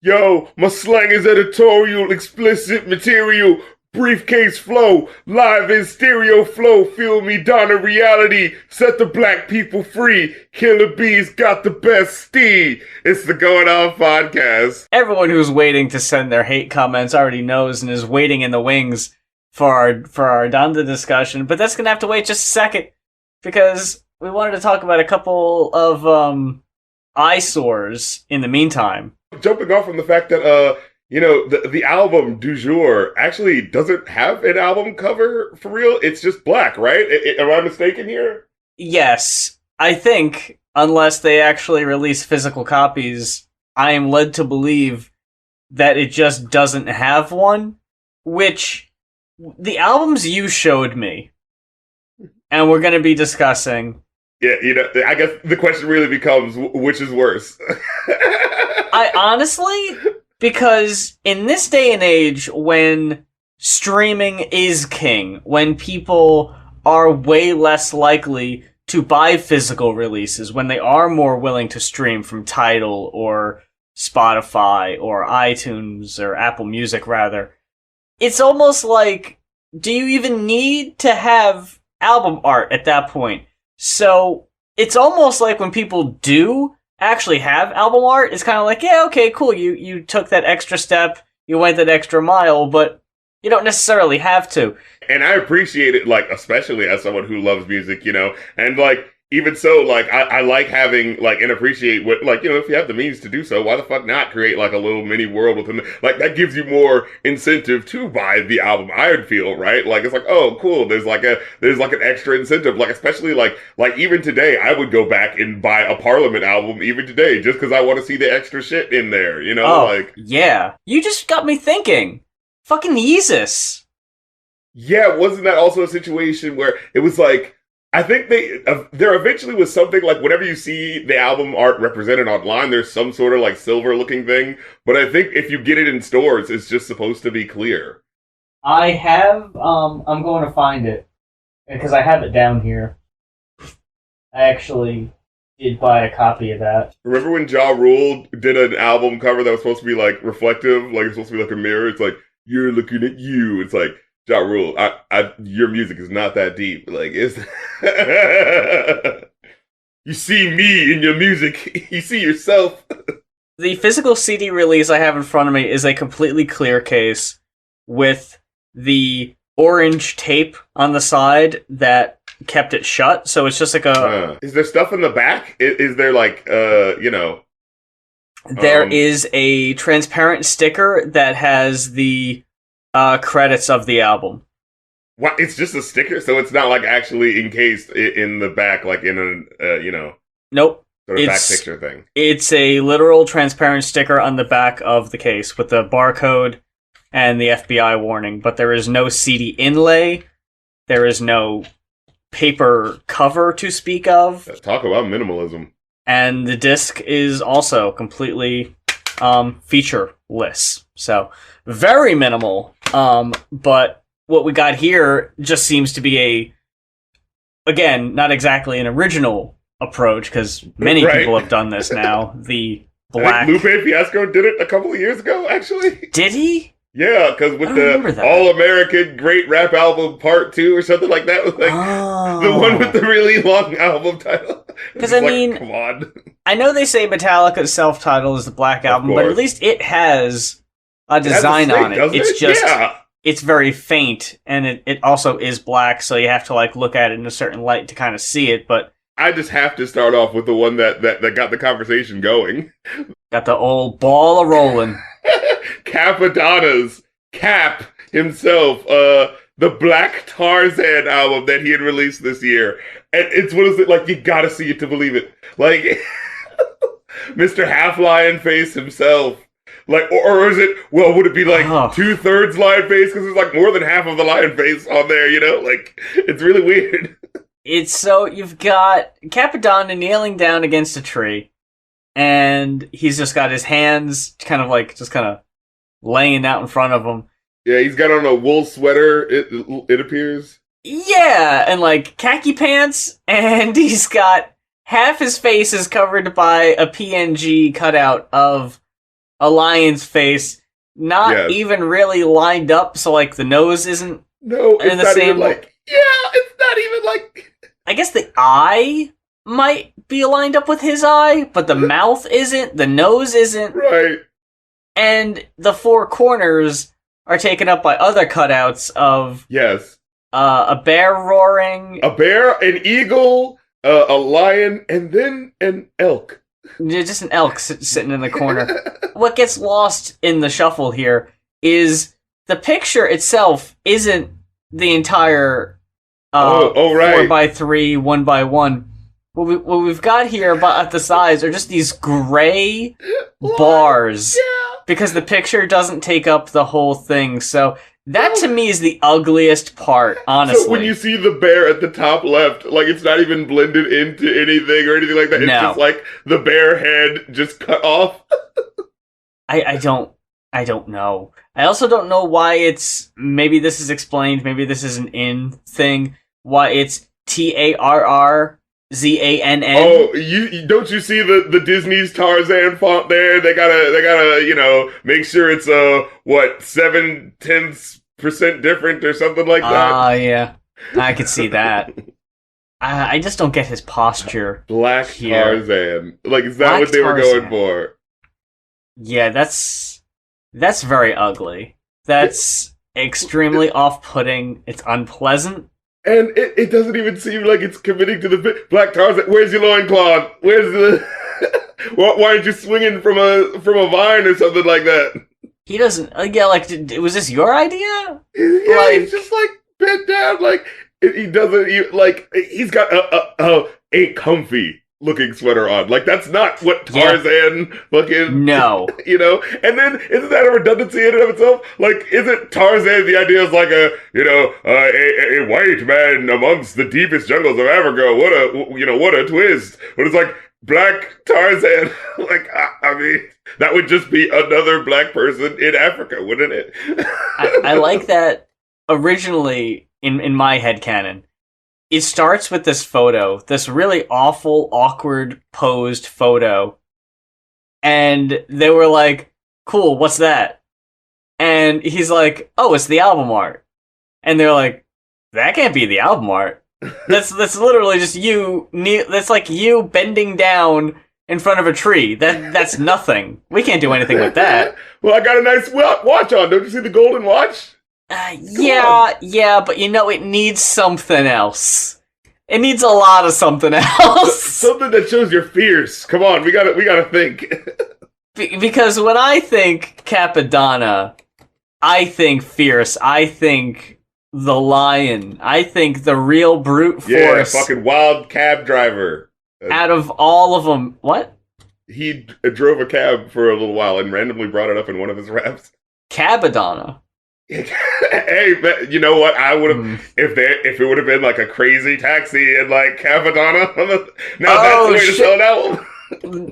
Yo, my slang is editorial, explicit material, briefcase flow, live in stereo flow, feel me, Donda reality, set the black people free, Killer Bees got the best steed. It's the Going On podcast. Everyone who's waiting to send their hate comments already knows and is waiting in the wings for our Donda discussion, but that's gonna have to wait just a second because we wanted to talk about a couple of eyesores in the meantime. Jumping off from the fact that the album du jour actually doesn't have an album cover for real. It's just black, right? Am I mistaken here? Yes, I think, unless they actually release physical copies, I am led to believe that it just doesn't have one, which the albums you showed me, and we're going to be discussing. Yeah, I guess the question really becomes, which is worse? I honestly, because in this day and age when streaming is king, when people are way less likely to buy physical releases, when they are more willing to stream from Tidal or Spotify or iTunes or Apple Music rather, it's almost like, do you even need to have album art at that point? So it's almost like when people do actually have album art, it's kind of like, yeah, okay, cool, you took that extra step, you went that extra mile, but you don't necessarily have to. And I appreciate it, like, especially as someone who loves music, and, like, even so, like, I like having, like, and appreciate what, like, if you have the means to do so, why the fuck not create, like, a little mini world within, like, that gives you more incentive to buy the album, I would feel, right? Like, it's like, oh, cool, there's an extra incentive, like, especially, like, even today, I would go back and buy a Parliament album, even today, just because I want to see the extra shit in there, Oh, like. Yeah. You just got me thinking. Fucking Yeezus. Yeah, wasn't that also a situation where it was like, I think there eventually was something like whenever you see the album art represented online, there's some sort of like silver looking thing. But I think if you get it in stores, it's just supposed to be clear. I have, I'm going to find it because I have it down here. I actually did buy a copy of that. Remember when Ja Rule did an album cover that was supposed to be like reflective, like it's supposed to be like a mirror? It's like, you're looking at you. It's like, Ja Rule, your music is not that deep. Like, you see me in your music. You see yourself. The physical CD release I have in front of me is a completely clear case with the orange tape on the side that kept it shut. So it's just like a... Is there stuff in the back? Is there like, There is a transparent sticker that has the credits of the album. What? It's just a sticker, so it's not like actually encased in the back, like in a Nope. sort of back picture thing. It's a literal transparent sticker on the back of the case with the barcode and the FBI warning, but there is no CD inlay. There is no paper cover to speak of. Talk about minimalism. And the disc is also completely featureless. So, very minimal. But what we got here just seems to be again, not exactly an original approach, because many people have done this now. The black... I think Lupe Fiasco did it a couple of years ago, actually. Did he? Yeah, because with the All-American Great Rap Album Part 2 or something like that, was like the one with the really long album title. Because I mean, come on. I know they say Metallica's self-titled is the Black Album, but at least it has a design on it. It's just, it's very faint, and it also is black, so you have to like look at it in a certain light to kind of see it, but... I just have to start off with the one that got the conversation going. Got the old ball a-rolling. Capadonna's Cap himself, the Black Tarzan album that he had released this year. And it's what is it, like, you gotta see it to believe it. Like, Mr. Half Lion Face himself. Like, or is it, well, would it be like 2/3 lion face? Because there's like more than half of the lion face on there, Like, it's really weird. It's so, you've got Capadonna kneeling down against a tree, and he's just got his hands kind of laying out in front of him. Yeah, he's got on a wool sweater, it appears. Yeah, and like khaki pants, and he's got half his face is covered by a PNG cutout of a lion's face, not even really lined up, so like the nose isn't No, it's in the not same even like... Yeah, it's not even like... I guess the eye might be lined up with his eye, but the mouth isn't, the nose isn't. Right. And the four corners are taken up by other cutouts of Yes. A bear roaring, A bear, an eagle, a lion, and then an elk. just an elk sitting in the corner. What gets lost in the shuffle here is the picture itself isn't the entire right. 4x3, 1x1. What we've got here at the sides are just these gray bars. Yeah. Because the picture doesn't take up the whole thing. So that to me is the ugliest part, honestly. So when you see the bear at the top left, like it's not even blended into anything or anything like that. It's just like the bear head just cut off. I don't know. I also don't know why it's, maybe this is explained, maybe this is an in thing, why it's TARRZANN. Oh, you don't you see the Disney's Tarzan font there? They gotta make sure it's 7/10% different or something like that. Yeah, I could see that. I just don't get his posture. Black here. Tarzan, like is that what they were going for? Yeah, that's very ugly. That's extremely off-putting. It's unpleasant. And it doesn't even seem like it's committing to the Black Tarzan. Where's your loincloth? Where's the... Why aren't you swinging from a vine or something like that? He doesn't... was this your idea? Yeah, he's just like bent down, like he doesn't like he's got a comfy looking sweater on. Like that's not what Tarzan fucking and then isn't that a redundancy in and of itself? Like isn't Tarzan the idea is like a white man amongst the deepest jungles of Africa? What a twist. But it's like Black Tarzan. Like I mean that would just be another black person in Africa, wouldn't it? I like that originally in my headcanon. It starts with this photo, this really awful, awkward, posed photo. And they were like, cool, what's that? And he's like, oh, it's the album art. And they're like, that can't be the album art. That's literally just you, that's like you bending down in front of a tree. That's nothing. We can't do anything with that. Well, I got a nice watch on. Don't you see the golden watch? Yeah, but it needs something else. It needs a lot of something else. Something that shows you're fierce. Come on, we gotta think. Because when I think Capadonna, I think fierce. I think the lion. I think the real brute force. Yeah, fucking wild cab driver. Out of all of them, what? He drove a cab for a little while and randomly brought it up in one of his raps. Cabadonna. Hey, you know what? I would have if it would have been like a crazy taxi and like Capadonna on the. Now that's the way to sell an album.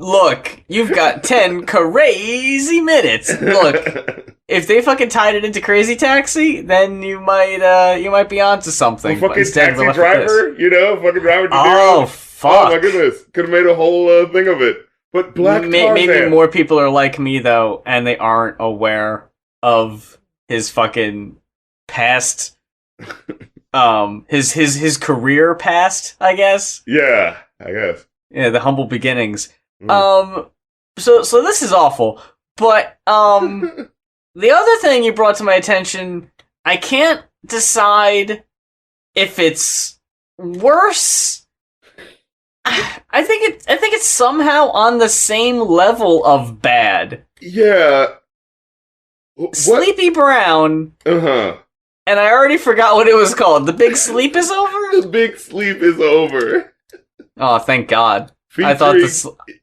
Look, you've got 10 crazy minutes. Look, if they fucking tied it into Crazy Taxi, then you might be onto something. Well, fucking taxi driver, fucking driver. Oh fuck! Oh my goodness, could have made a whole thing of it. But Black Tarzan. Maybe more people are like me though, and they aren't aware of his fucking past, his career past, I guess. Yeah, I guess. Yeah, the humble beginnings. So this is awful. But the other thing you brought to my attention, I can't decide if it's worse. I think it's somehow on the same level of bad. Yeah. What? Sleepy Brown. Uh-huh. And I already forgot what it was called. The Big Sleep is Over? The Big Sleep is Over. Oh, thank God. Featuring,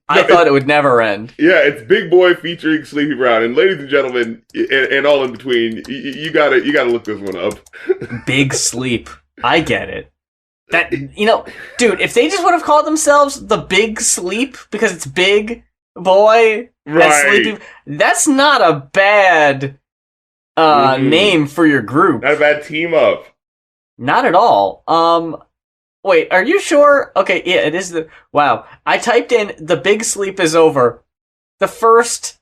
I thought it would never end. Yeah, it's Big Boy featuring Sleepy Brown. And ladies and gentlemen, and all in between, you gotta look this one up. Big Sleep. I get it. That, dude, if they just would have called themselves The Big Sleep, because it's Big Boy and Sleepy, that's not a bad name for your group. Not a bad team up. Not at all. Wait, are you sure? Okay, yeah, it is wow. I typed in The Big Sleep is Over. The first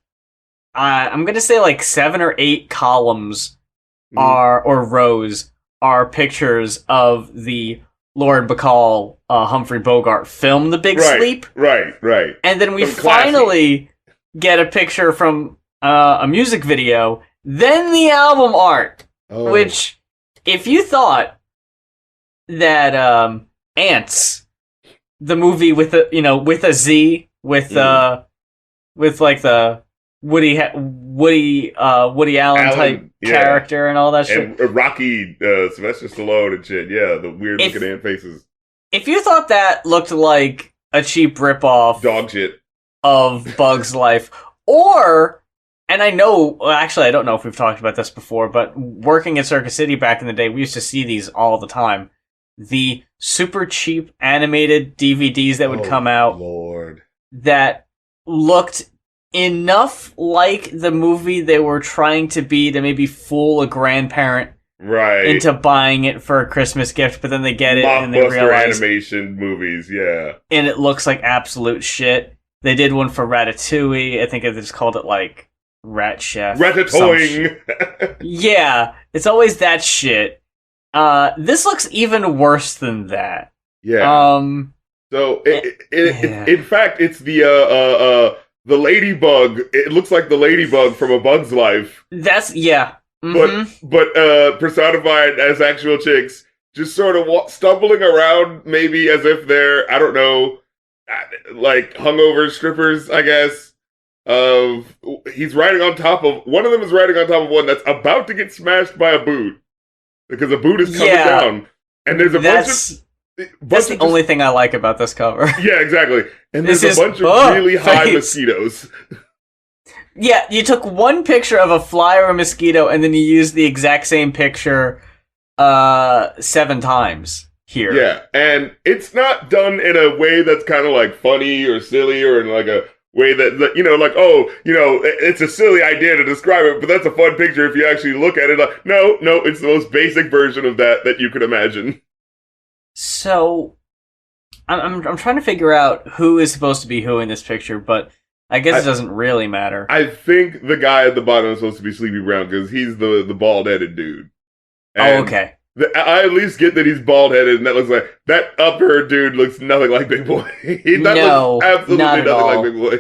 I'm gonna say like 7 or 8 columns Mm. or rows are pictures of the Lord Bacall Humphrey Bogart film The Big Right, Sleep, right. and then we Some classy. finally get a picture from a music video, then the album art. Oh. Which, if you thought that Ants, the movie with with a Z, with like the Woody Allen type character and all that shit, and Rocky, Sylvester Stallone and shit. Yeah, the weird looking ant faces. If you thought that looked like a cheap ripoff, dog shit of Bug's Life, and I know, actually, I don't know if we've talked about this before, but working at Circus City back in the day, we used to see these all the time. The super cheap animated DVDs that would come out, Lord, that looked enough like the movie they were trying to be to maybe fool a grandparent into buying it for a Christmas gift, but then they get it and they realize animation movies, yeah, and it looks like absolute shit. They did one for Ratatouille. I think they just called it like Rat Chef. Ratatouille. Yeah, it's always that shit. This looks even worse than that. Yeah. So, in fact, it's the ladybug. It looks like the ladybug from A Bug's Life. That's, yeah. Mm-hmm. But personified as actual chicks, just sort of stumbling around, maybe as if they're, I don't know, like hungover strippers, I guess. He's riding on top of, one of them is riding on top of one that's about to get smashed by a boot. Because a boot is coming down. And there's a bunch of... That's the only thing I like about this cover. Yeah, exactly. And there's a bunch of really high mosquitoes. Yeah, you took one picture of a fly or a mosquito, and then you used the exact same picture 7 times here. Yeah, and it's not done in a way that's kind of like funny or silly or in like a way that like, it's a silly idea to describe it, but that's a fun picture if you actually look at it. Like, no, it's the most basic version of that you could imagine. So, I'm trying to figure out who is supposed to be who in this picture, but I guess it doesn't really matter. I think the guy at the bottom is supposed to be Sleepy Brown because he's the bald-headed dude. And okay. I at least get that he's bald-headed, and that looks like that upper dude looks nothing like Big Boy. Looks absolutely nothing like Big Boy.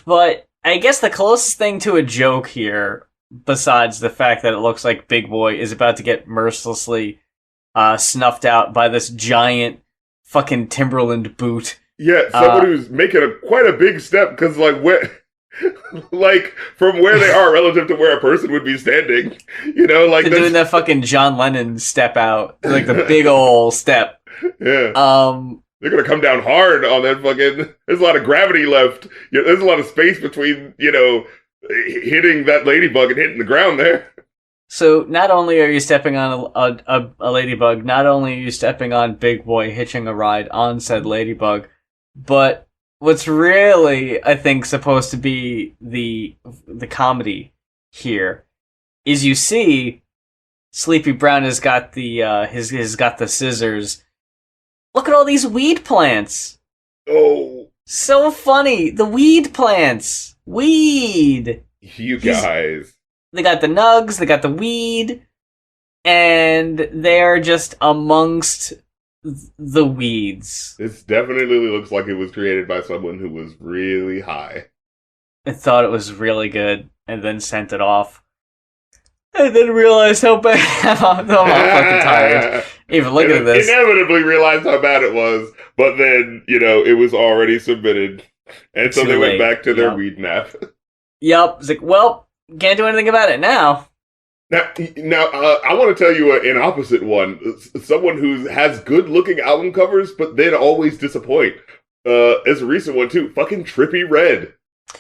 But I guess the closest thing to a joke here, besides the fact that it looks like Big Boy is about to get mercilessly snuffed out by this giant fucking Timberland boot. Yeah, someone who's making quite a big step because, like, from where they are relative to where a person would be standing, like they're doing that fucking John Lennon step out, like the big ol' step. Yeah. They're gonna come down hard on that fucking. There's a lot of gravity left. There's a lot of space between, hitting that ladybug and hitting the ground there. So not only are you stepping on a ladybug, not only are you stepping on Big Boy hitching a ride on said ladybug, but what's really, I think, supposed to be the comedy here is you see Sleepy Brown has got the has got the scissors. Look at all these weed plants. Oh, so funny! The weed plants, weed. You guys. They got the nugs, they got the weed, and they're just amongst the weeds. This definitely looks like it was created by someone who was really high. I thought it was really good, and then sent it off. And then realized how bad I'm fucking tired. Even looking at this. Inevitably realized how bad it was, but then, it was already submitted. And so they went back to their weed nap. Yep. It's like, well, can't do anything about it now. Now, I want to tell you an opposite one. Someone who has good-looking album covers, but then always disappoint. As a recent one, too. Fucking Trippie Redd.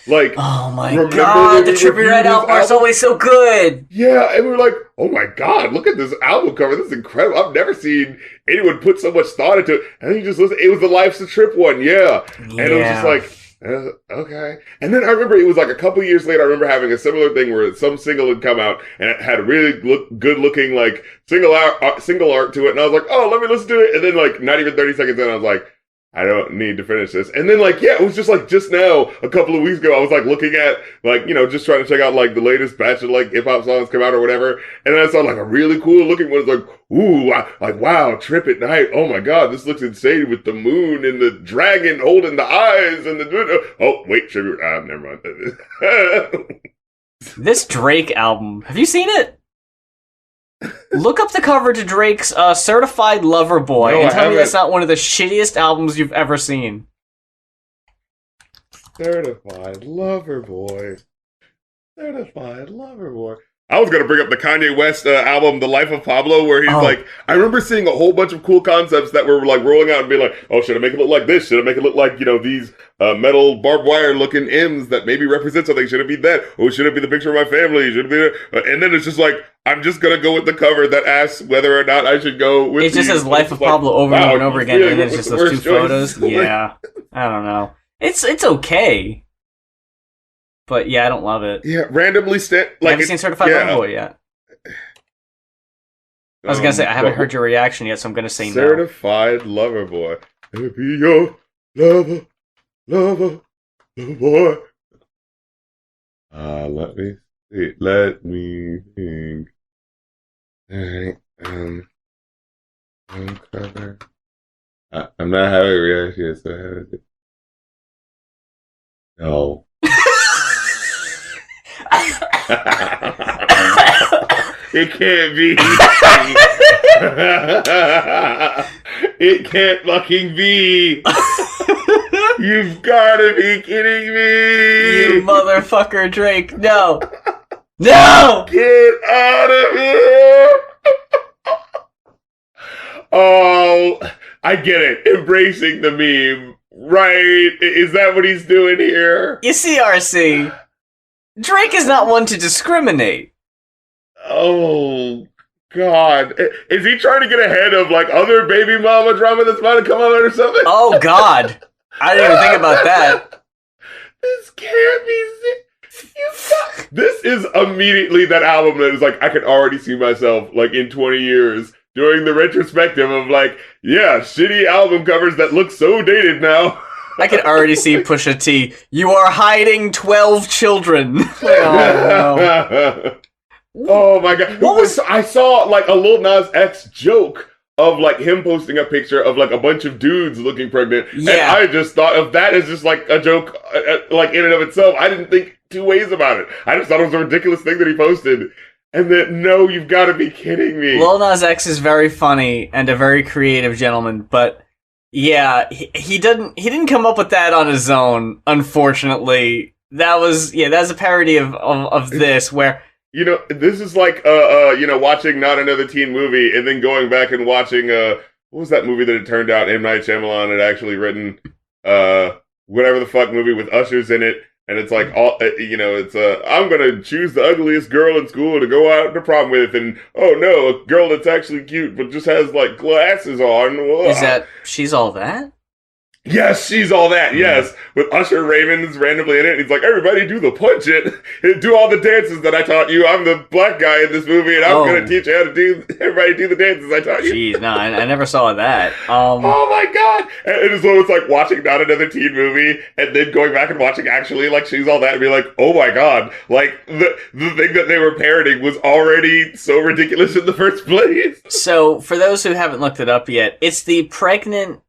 Like, oh my god, the Trippie Redd album is always so good. Yeah, and we were like, oh my god, look at this album cover. This is incredible. I've never seen anyone put so much thought into it. And then you just listen. It was the Life's a Trip one, yeah. And it was just like, okay. And then I remember it was like a couple of years later, I remember having a similar thing where some single had come out and it had a really good looking like single art to it. And I was like, oh, let me listen to it. And then like not even 30 seconds in, I was like, I don't need to finish this. And then like, yeah, it was just like just now, a couple of weeks ago, I was like looking at like, just trying to check out like the latest batch of like hip hop songs come out or whatever. And then I saw like a really cool looking one. It's like, ooh, like wow, Trip at Night. Oh my God, this looks insane with the moon and the dragon holding the eyes and the, oh wait, tribute. Never mind. This Drake album, have you seen it? Look up the cover to Drake's Certified Lover Boy and tell me that's not one of the shittiest albums you've ever seen. Certified Lover Boy. Certified Lover Boy. I was gonna bring up the Kanye West album, The Life of Pablo, where he's like, I remember seeing a whole bunch of cool concepts that were like rolling out and being like, oh, should I make it look like this? Should I make it look like, these metal barbed wire looking M's that maybe represent something? Should it be that? Or should it be the picture of my family? Should it be and then it's just like, I'm just gonna go with the cover that asks whether or not I should go with. It just says Life of Pablo over and over and over again, and then it's just those two photos. Yeah, I don't know. It's okay. But yeah, I don't love it. Yeah, randomly like I haven't seen Certified Lover Boy yet. I was gonna say I haven't heard your reaction yet, so I'm gonna say no. Certified Lover Boy. Let be your lover boy. Let me see. Let me think. Alright, cover. I'm not having a reaction, so I have to. No. It can't be. It can't fucking be. You've gotta be kidding me. You motherfucker, Drake. No. No! Get out of here. Oh, I get it. Embracing the meme. Right. Is that what he's doing here? You see, RC, Drake is not one to discriminate. Oh, God. Is he trying to get ahead of, like, other baby mama drama that's about to come out or something? Oh, God. I didn't even think about that. This can't be... This is immediately that album that is like, I can already see myself, like, in 20 years doing the retrospective of, like, yeah, shitty album covers that look so dated now. I can already see Pusha T. You are hiding 12 children. Oh my God. I saw like a Lil Nas X joke of like him posting a picture of like a bunch of dudes looking pregnant. Yeah. And I just thought of that as just like a joke, like in and of itself. I didn't think two ways about it. I just thought it was a ridiculous thing that he posted. And then, no, you've got to be kidding me. Lil Nas X is very funny and a very creative gentleman, but yeah, he didn't come up with that on his own, unfortunately. That was a parody of this where... this is like, watching Not Another Teen Movie and then going back and watching, what was that movie that it turned out M. Night Shyamalan had actually written, whatever the fuck movie with ushers in it. And it's like, all it's, I'm going to choose the ugliest girl in school to go out to prom with. And, oh no, a girl that's actually cute but just has, like, glasses on. Is that She's All That? Yes, She's All That, yes. With Usher Raymond's randomly in it. And he's like, everybody do the punch it. Do all the dances that I taught you. I'm the black guy in this movie, and I'm going to teach you how to everybody do the dances I taught you. Jeez, no, I never saw that. Oh my God. And so it's like watching Not Another Teen Movie, and then going back and watching actually, like, She's All That, and be like, oh my God. Like, the thing that they were parodying was already so ridiculous in the first place. So, for those who haven't looked it up yet, it's the pregnant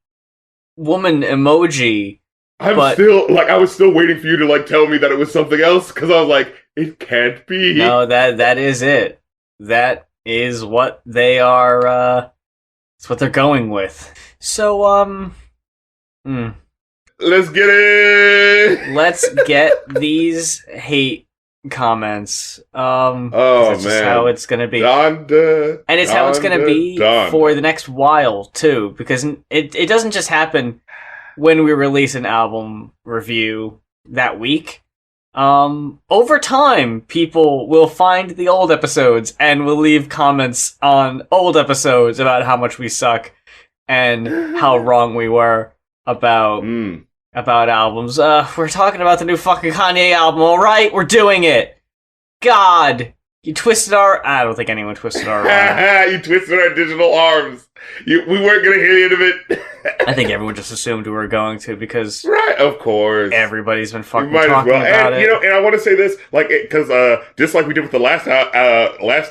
woman emoji. I was still waiting for you to like tell me that it was something else, because I was like, it can't be. No, that is it. That is what they are. It's what they're going with. So let's get it. Let's get these hate comments. That's just how it's gonna be. Donda, and it's how it's gonna be for the next while too, because it doesn't just happen when we release an album review that week. Over time, people will find the old episodes and will leave comments on old episodes about how much we suck and how wrong we were about albums. We're talking about the new fucking Kanye album, alright? We're doing it! God! You twisted our... I don't think anyone twisted our arm. You twisted our digital arms. We weren't going to hear the end of it. I think everyone just assumed we were going to because... Right, of course. Everybody's been fucking might talking as well. about and, it. And I want to say this, like, because just like we did with the last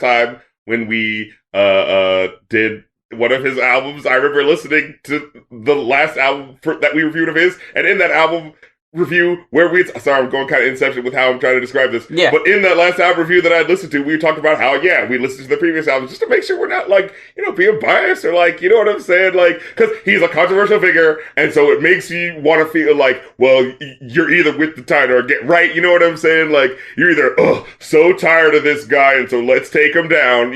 time when we did one of his albums, I remember listening to the last album that we reviewed of his, and in that album review where sorry, I'm going kind of inception with how I'm trying to describe this. Yeah. But in that last album review that I listened to, we talked about how, we listened to the previous albums just to make sure we're not, like, being biased or, like, you know what I'm saying? Like, because he's a controversial figure, and so it makes you want to feel like, well, you're either with the tide or get right, you know what I'm saying? Like, you're either, so tired of this guy, and so let's take him down,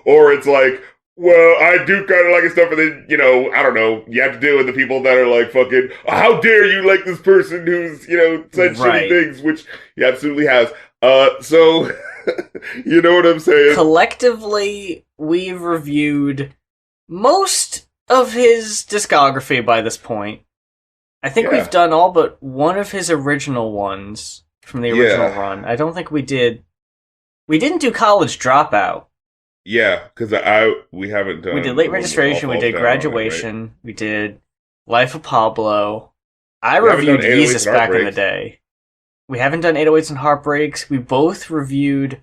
or it's like, well, I do kind of like his stuff, and then, I don't know, you have to deal with the people that are like, fucking, how dare you like this person who's, said shitty things, which he absolutely has. So, you know what I'm saying? Collectively, we've reviewed most of his discography by this point. I think we've done all but one of his original ones from the original run. I don't think we did. We didn't do College Dropout. Yeah, because we haven't done... We did Late Registration, we did Graduation, right? We did Life of Pablo. I reviewed Jesus back in the day. We haven't done 808s and Heartbreaks. We both reviewed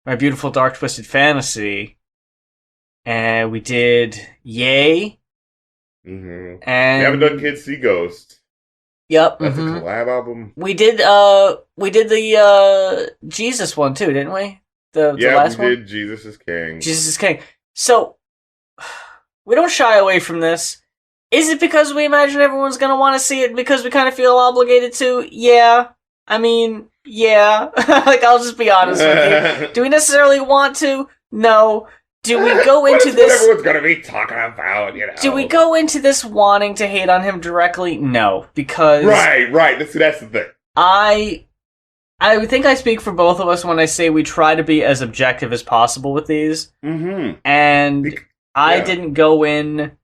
My Beautiful Dark Twisted Fantasy. And we did Yay. Mm-hmm. And we haven't done Kids See Ghosts. Yep. That's a collab album. We did the Jesus one too, didn't we? The last one? Did Jesus is King. Jesus is King. So, we don't shy away from this. Is it because we imagine everyone's going to want to see it because we kind of feel obligated to? Yeah. I mean, yeah. Like, I'll just be honest with you. Do we necessarily want to? No. Do we go into this... what everyone's going to be talking about, Do we go into this wanting to hate on him directly? No. Because... Right. That's the thing. I think I speak for both of us when I say we try to be as objective as possible with these. Mm-hmm. And I didn't go in...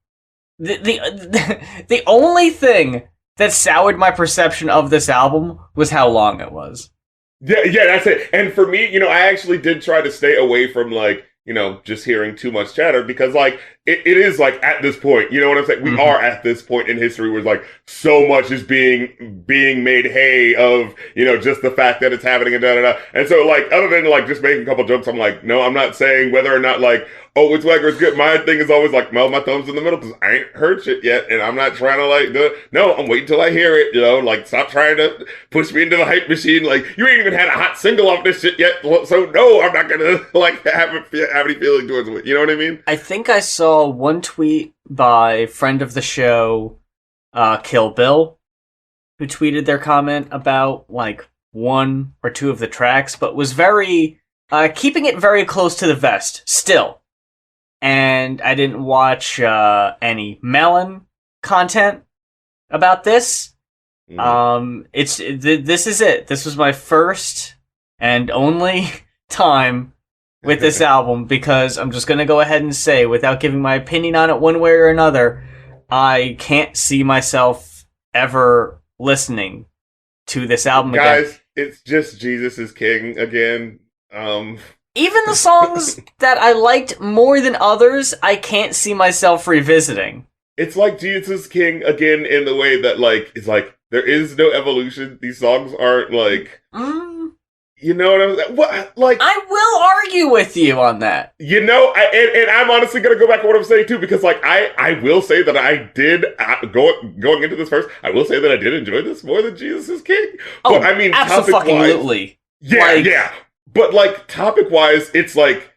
The only thing that soured my perception of this album was how long it was. Yeah, that's it. And for me, I actually did try to stay away from, like, just hearing too much chatter because, like, it is, like, at this point, you know what I'm saying? We are at this point in history where, like, so much is being made hay of, just the fact that it's happening and da-da-da. And so, like, other than, like, just making a couple jokes, I'm like, no, I'm not saying whether or not, like, oh, it's whack or it's good. My thing is always like, well, my thumb's in the middle because I ain't heard shit yet, and I'm not trying to, like, no, I'm waiting till I hear it, like, stop trying to push me into the hype machine. Like, you ain't even had a hot single off this shit yet, so no, I'm not gonna, like, have any feeling towards it. You know what I mean? I think I saw one tweet by friend of the show, Kill Bill, who tweeted their comment about, like, one or two of the tracks, but was very, keeping it very close to the vest, still. And I didn't watch any Melon content about this. This is it. This was my first and only time with this album because I'm just gonna go ahead and say, without giving my opinion on it one way or another, I can't see myself ever listening to this album again. Guys, it's just Jesus is King again. Even the songs that I liked more than others, I can't see myself revisiting. It's like Jesus King again in the way that, like, it's like, there is no evolution. These songs aren't, like... You know what I'm saying? What, like... I will argue with you on that. And I'm honestly going to go back to what I'm saying, too, because, like, I will say that I did, going into this first, I will say that I did enjoy this more than Jesus is King. Oh, but, I mean, absolutely. Yeah. But, like, topic-wise, it's like,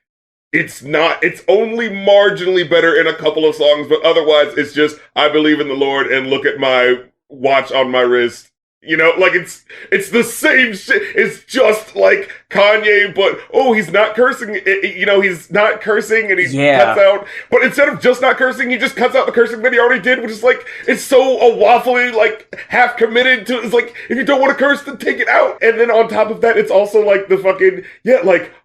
it's only marginally better in a couple of songs, but otherwise, it's just, I believe in the Lord and look at my watch on my wrist. Like, it's the same shit. It's just like Kanye, but, he's not cursing. He's not cursing and he cuts out. But instead of just not cursing, he just cuts out the cursing that he already did, which is like, it's so waffly, like, half committed to, it's like, if you don't want to curse, then take it out. And then on top of that, it's also like the fucking,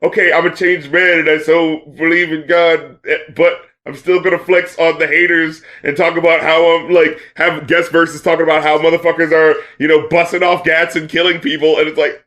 okay, I'm a changed man and I so believe in God, but I'm still gonna flex on the haters and talk about how I'm, like, have guest verses talking about how motherfuckers are, busting off gats and killing people, and it's like,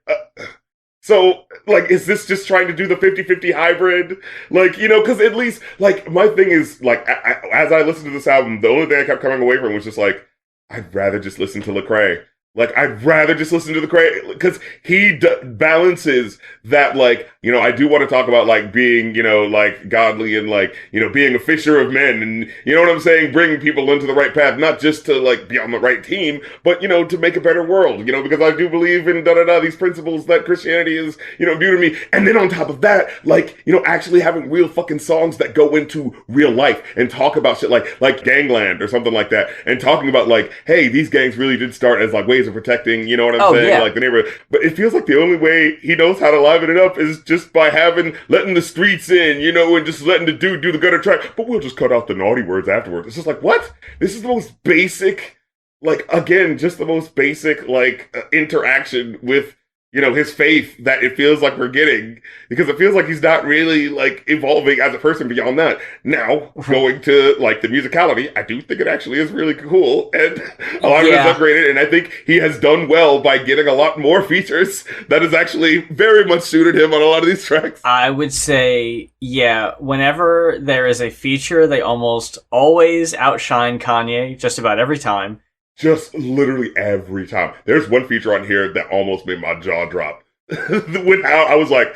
So, like, is this just trying to do the 50-50 hybrid? Like, because at least, like, my thing is, like, as I listened to this album, the only thing I kept coming away from was just like, I'd rather just listen to Lecrae. Like, I'd rather just listen to Lecrae, because he balances that, like, I do want to talk about, like, being, like, godly and, like, being a fisher of men and, you know what I'm saying? Bringing people into the right path, not just to, like, be on the right team, but, to make a better world, because I do believe in these principles that Christianity is, due to me. And then on top of that, like, actually having real fucking songs that go into real life and talk about shit like Gangland or something like that, and talking about, like, hey, these gangs really did start as, like, ways of protecting, you know what I'm saying? Yeah. Like the neighborhood. But it feels like the only way he knows how to liven it up is just by letting the streets in, and just letting the dude do the gutter track. But we'll just cut out the naughty words afterwards. It's just like, what? This is the most basic, like, again, just the most basic, like, interaction with, his faith that it feels like we're getting, because it feels like he's not really, like, evolving as a person beyond that. Now, going to, like, the musicality, I do think it actually is really cool, and a lot of it is upgraded, and I think he has done well by getting a lot more features that has actually very much suited him on a lot of these tracks. I would say, yeah, whenever there is a feature, they almost always outshine Kanye just about every time. Just literally every time. There's one feature on here that almost made my jaw drop. Without, I was like,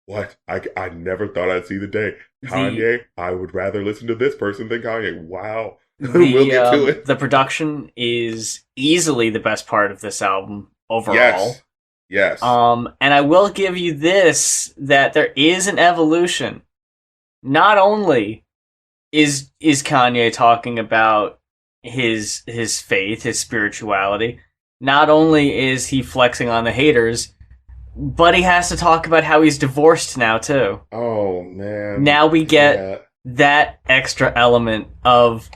what? I never thought I'd see the day. Kanye, I would rather listen to this person than Kanye. Wow. We'll get to it. The production is easily the best part of this album overall. Yes. And I will give you this, that there is an evolution. Not only is Kanye talking about his faith, his spirituality, not only is he flexing on the haters, but he has to talk about how he's divorced now too. Oh man. Now we get that extra element of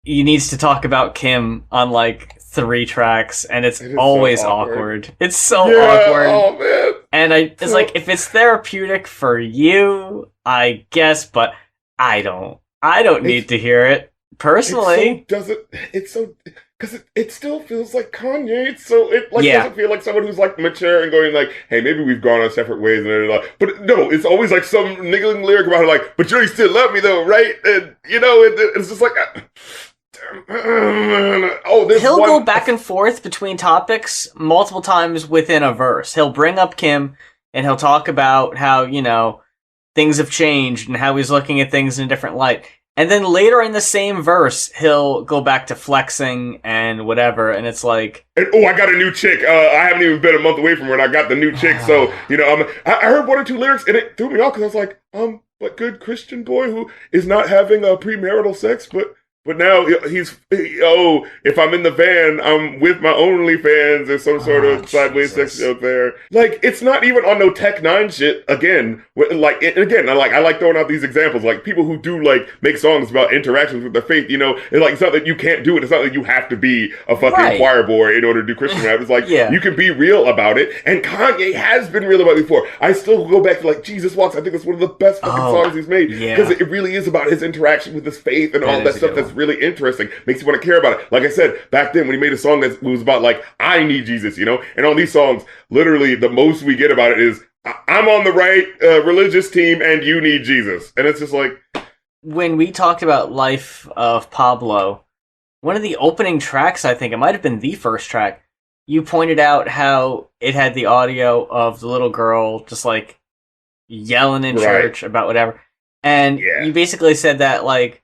he needs to talk about Kim on like 3 tracks, and it's always so awkward. It's so awkward. Oh man. And it's like, if it's therapeutic for you, I guess, but I don't need to hear it. Personally, because it still feels like Kanye. Doesn't feel like someone who's like mature and going like, hey, maybe we've gone our separate ways, and but no, it's always like some niggling lyric about like, but you still love me though, right? And it's just like, he'll go back and forth between topics multiple times within a verse. He'll bring up Kim and he'll talk about how things have changed and how he's looking at things in a different light. And then later in the same verse, he'll go back to flexing and whatever, and it's like... I got a new chick. I haven't even been a month away from her, and I got the new chick, so, I heard 1 or 2 lyrics, and it threw me off, because I was like, what good Christian boy who is not having premarital sex, but now if I'm in the van, I'm with my OnlyFans or some sort of sideways sex joke there. Like, it's not even on no Tech 9 shit, again. I like throwing out these examples, like, people who do, like, make songs about interactions with their faith, it's not that you can't do it, it's not that you have to be a fucking choir boy in order to do Christian rap. It's like, you can be real about it, and Kanye has been real about it before. I still go back to, like, Jesus Walks, I think it's one of the best fucking songs he's made, because it really is about his interaction with his faith and all that stuff that's really interesting, makes you want to care about it. Like I said, back then when he made a song that was about like, I need Jesus, and on these songs, literally the most we get about it is, I'm on the right religious team and you need Jesus. And it's just like... When we talked about Life of Pablo, one of the opening tracks, I think, it might have been the first track, you pointed out how it had the audio of the little girl just like yelling in church about whatever. And you basically said that like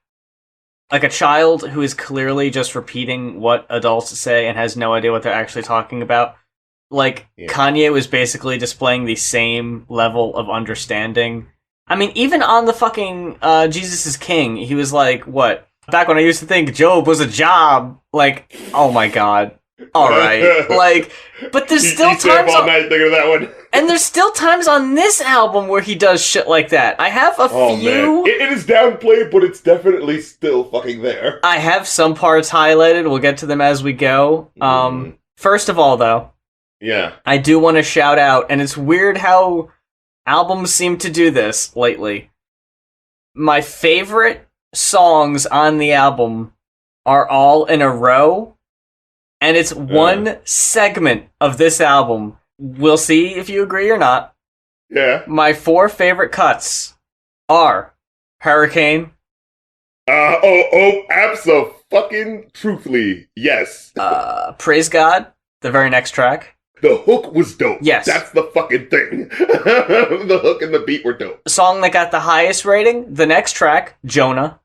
a child who is clearly just repeating what adults say and has no idea what they're actually talking about. Like, Kanye was basically displaying the same level of understanding. I mean, even on the fucking Jesus is King, he was like, what? Back when I used to think Job was a job. Like, oh my god. Alright. Like, but there's still times all night thinking of that one. And there's still times on this album where he does shit like that. I have a few... Man. It is downplayed, but it's definitely still fucking there. I have some parts highlighted. We'll get to them as we go. First of all, though, I do want to shout out, and it's weird how albums seem to do this lately. My favorite songs on the album are all in a row, and it's one segment of this album we'll see if you agree or not. Yeah. My 4 favorite cuts are Hurricane. Abso-fucking-truthfully, yes. Praise God, the very next track. The hook was dope. Yes. That's the fucking thing. The hook and the beat were dope. Song that got the highest rating, the next track, Jonah.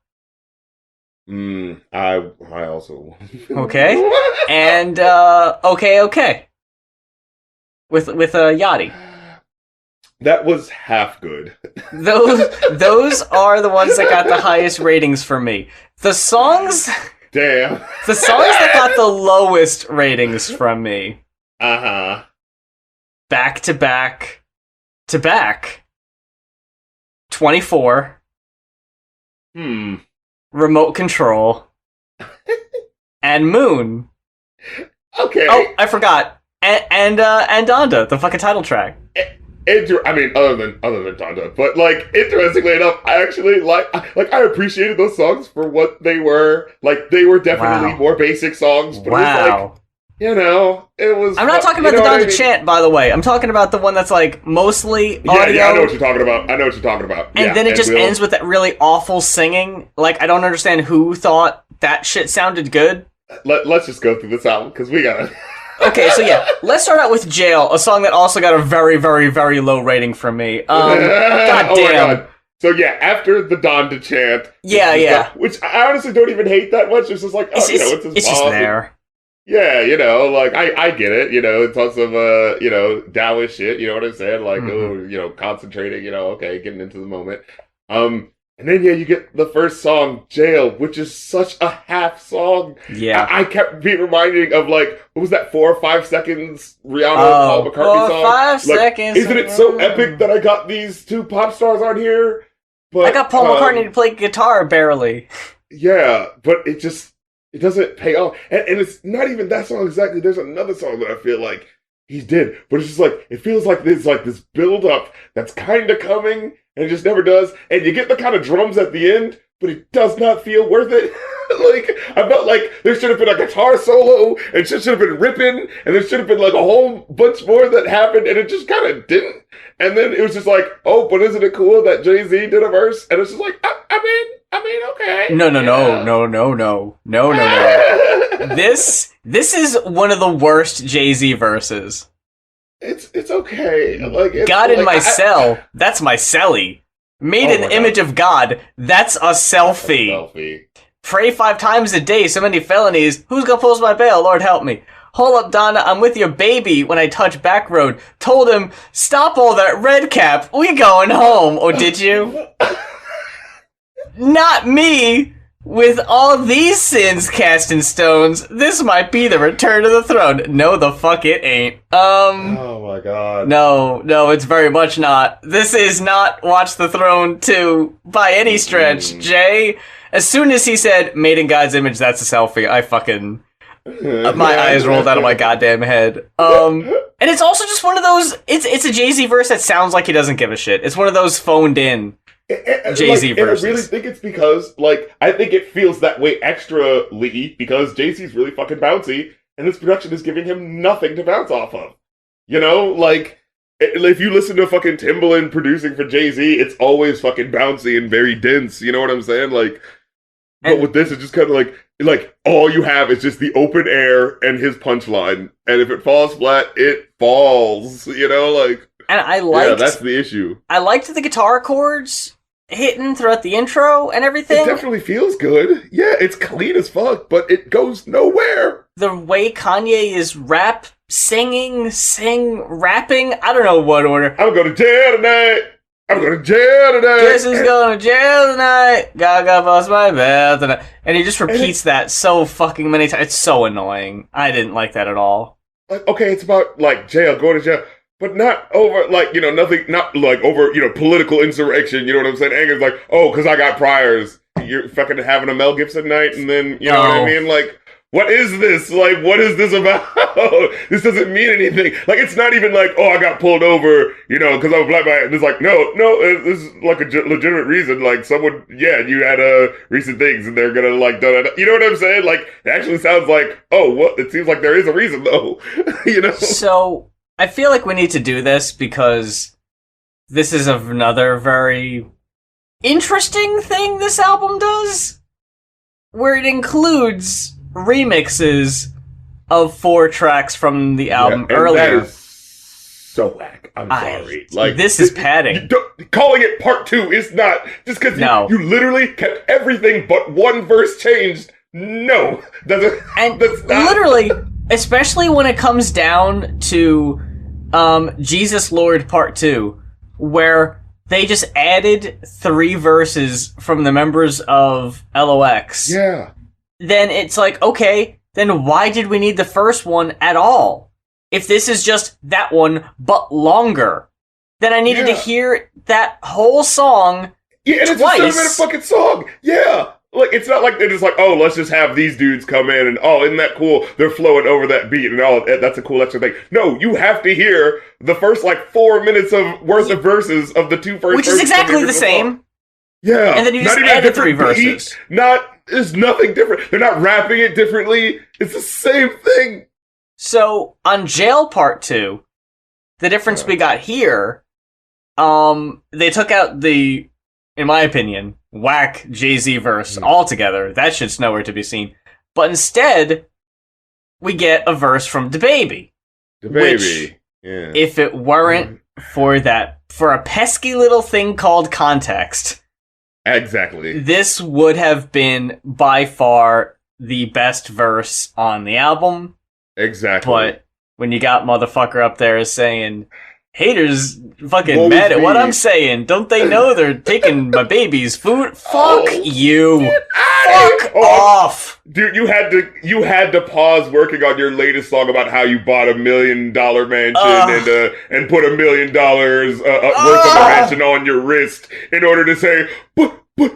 I also. Okay. And, Okay. With Yachty. That was half good. Those are the ones that got the highest ratings for me. The songs... Damn. The songs that got the lowest ratings from me. Uh-huh. Back to back to back. 24. Remote Control. And Moon. Okay. Oh, I forgot. And Donda, the fucking title track. I mean, other than Donda, but like, interestingly enough, I actually I appreciated those songs for what they were. Like, they were definitely more basic songs, but it was like, you know, it was. I'm not talking about the Donda chant, by the way. I'm talking about the one that's like mostly audio. Yeah, I know what you're talking about. And then it just ends with that really awful singing. Like, I don't understand who thought that shit sounded good. Let's just go through this album because we gotta. Okay, so yeah, let's start out with Jail, a song that also got a very, very, very low rating from me. God damn. Oh my God. So yeah, after the Donda chant, which I honestly don't even hate that much. It's just like, it's just there. Yeah, you know, like I get it. You know, it's on some Taoist shit. You know what I'm saying? Like, concentrating. You know, okay, getting into the moment. And then, you get the first song, Jail, which is such a half song. Yeah. I kept being reminding of, like, what was that, 4 or 5 seconds Rihanna Paul McCartney song? 4 or 5 seconds. Isn't it so epic that I got these 2 pop stars on here? But I got Paul McCartney to play guitar, barely. Yeah, but it doesn't pay off. And it's not even that song exactly. There's another song that I feel like he did. But it's just like, it feels like there's like this build-up that's kind of coming, and it just never does. And you get the kind of drums at the end, but it does not feel worth it. Like, I felt like there should have been a guitar solo, and should have been ripping, and there should have been like a whole bunch more that happened, and it just kind of didn't. And then it was just like, oh, but isn't it cool that Jay-Z did a verse? And it's just like, I mean, okay. No. This is one of the worst Jay-Z verses. It's okay. Like, God in my cell. That's my celly. Made an image of God. That's a selfie. Pray 5 times a day. So many felonies. Who's gonna post my bail? Lord help me. Hold up, Donna. I'm with your baby. When I touch back road, told him stop all that red cap. We going home. Or did you? Not me. With all these sins cast in stones, this might be the return of the throne. No, the fuck it ain't. Oh my God. No, it's very much not. This is not Watch the Throne 2 by any stretch, Jay. As soon as he said, made in God's image, that's a selfie, I fucking... my eyes rolled out of my goddamn head. And it's also just one of those... It's a Jay-Z verse that sounds like he doesn't give a shit. It's one of those phoned in Jay-Z verses. And I really think it's because, like, I think it feels that way extra-ly because Jay-Z's really fucking bouncy, and this production is giving him nothing to bounce off of. You know, like, if you listen to fucking Timbaland producing for Jay-Z, it's always fucking bouncy and very dense, you know what I'm saying? Like, but with this, it's just kind of like, all you have is just the open air and his punchline, and if it falls flat, it falls, you know, like... And I liked... Yeah, that's the issue. I liked the guitar chords hitting throughout the intro and everything. It definitely feels good. Yeah, it's clean as fuck, but it goes nowhere. The way Kanye is rapping, I don't know what order. I'm going to jail tonight. Guess who's going to jail tonight? Gaga bust my bell tonight. And he just repeats that so fucking many times. It's so annoying. I didn't like that at all. Like, okay, it's about, like, jail, going to jail. But not over, like, you know, nothing, not like over, you know, political insurrection, you know what I'm saying? Anger's like, oh, because I got priors. You're fucking having a Mel Gibson night, and then, you know what I mean? Like, what is this? Like, what is this about? This doesn't mean anything. Like, it's not even like, oh, I got pulled over, you know, because I'm a black man. It's like, no, this is like a legitimate reason. Like, someone, you had recent things, and they're gonna, like, you know what I'm saying? Like, it actually sounds like, oh, what? It seems like there is a reason, though, you know? So... I feel like we need to do this because this is another very interesting thing this album does, where it includes remixes of 4 tracks from the album earlier. That is so whack. I'm sorry. Like, this is padding. Calling it part 2 is not just because you literally kept everything but one verse changed. No, that's not. Literally, especially when it comes down to Jesus Lord Part 2, where they just added 3 verses from the members of LOX. Yeah. Then it's like, okay, then why did we need the first one at all? If this is just that one, but longer, then I needed to hear that whole song and twice. It's a 7-minute fucking song. Yeah. Like, it's not like they're just like, oh, let's just have these dudes come in and, oh, isn't that cool? They're flowing over that beat and all, that's a cool extra thing. No, you have to hear the first, 4 minutes of worth of verses of the 2 first Which is exactly the same. Yeah. And then you just added 3 verses. There's nothing different. They're not rapping it differently. It's the same thing. So, on Jail Part 2, the difference we got here, they took out the, in my opinion, whack Jay-Z verse altogether. That shit's nowhere to be seen. But instead, we get a verse from DaBaby. DaBaby. If it weren't for a pesky little thing called context. Exactly. This would have been by far the best verse on the album. Exactly. But when you got motherfucker up there saying, haters fucking mad at what I'm saying, don't they know they're taking my baby's food? Fuck you. Fuck off. Dude, you had to pause working on your latest song about how you bought $1 million mansion and put $1 million worth of a mansion on your wrist in order to say,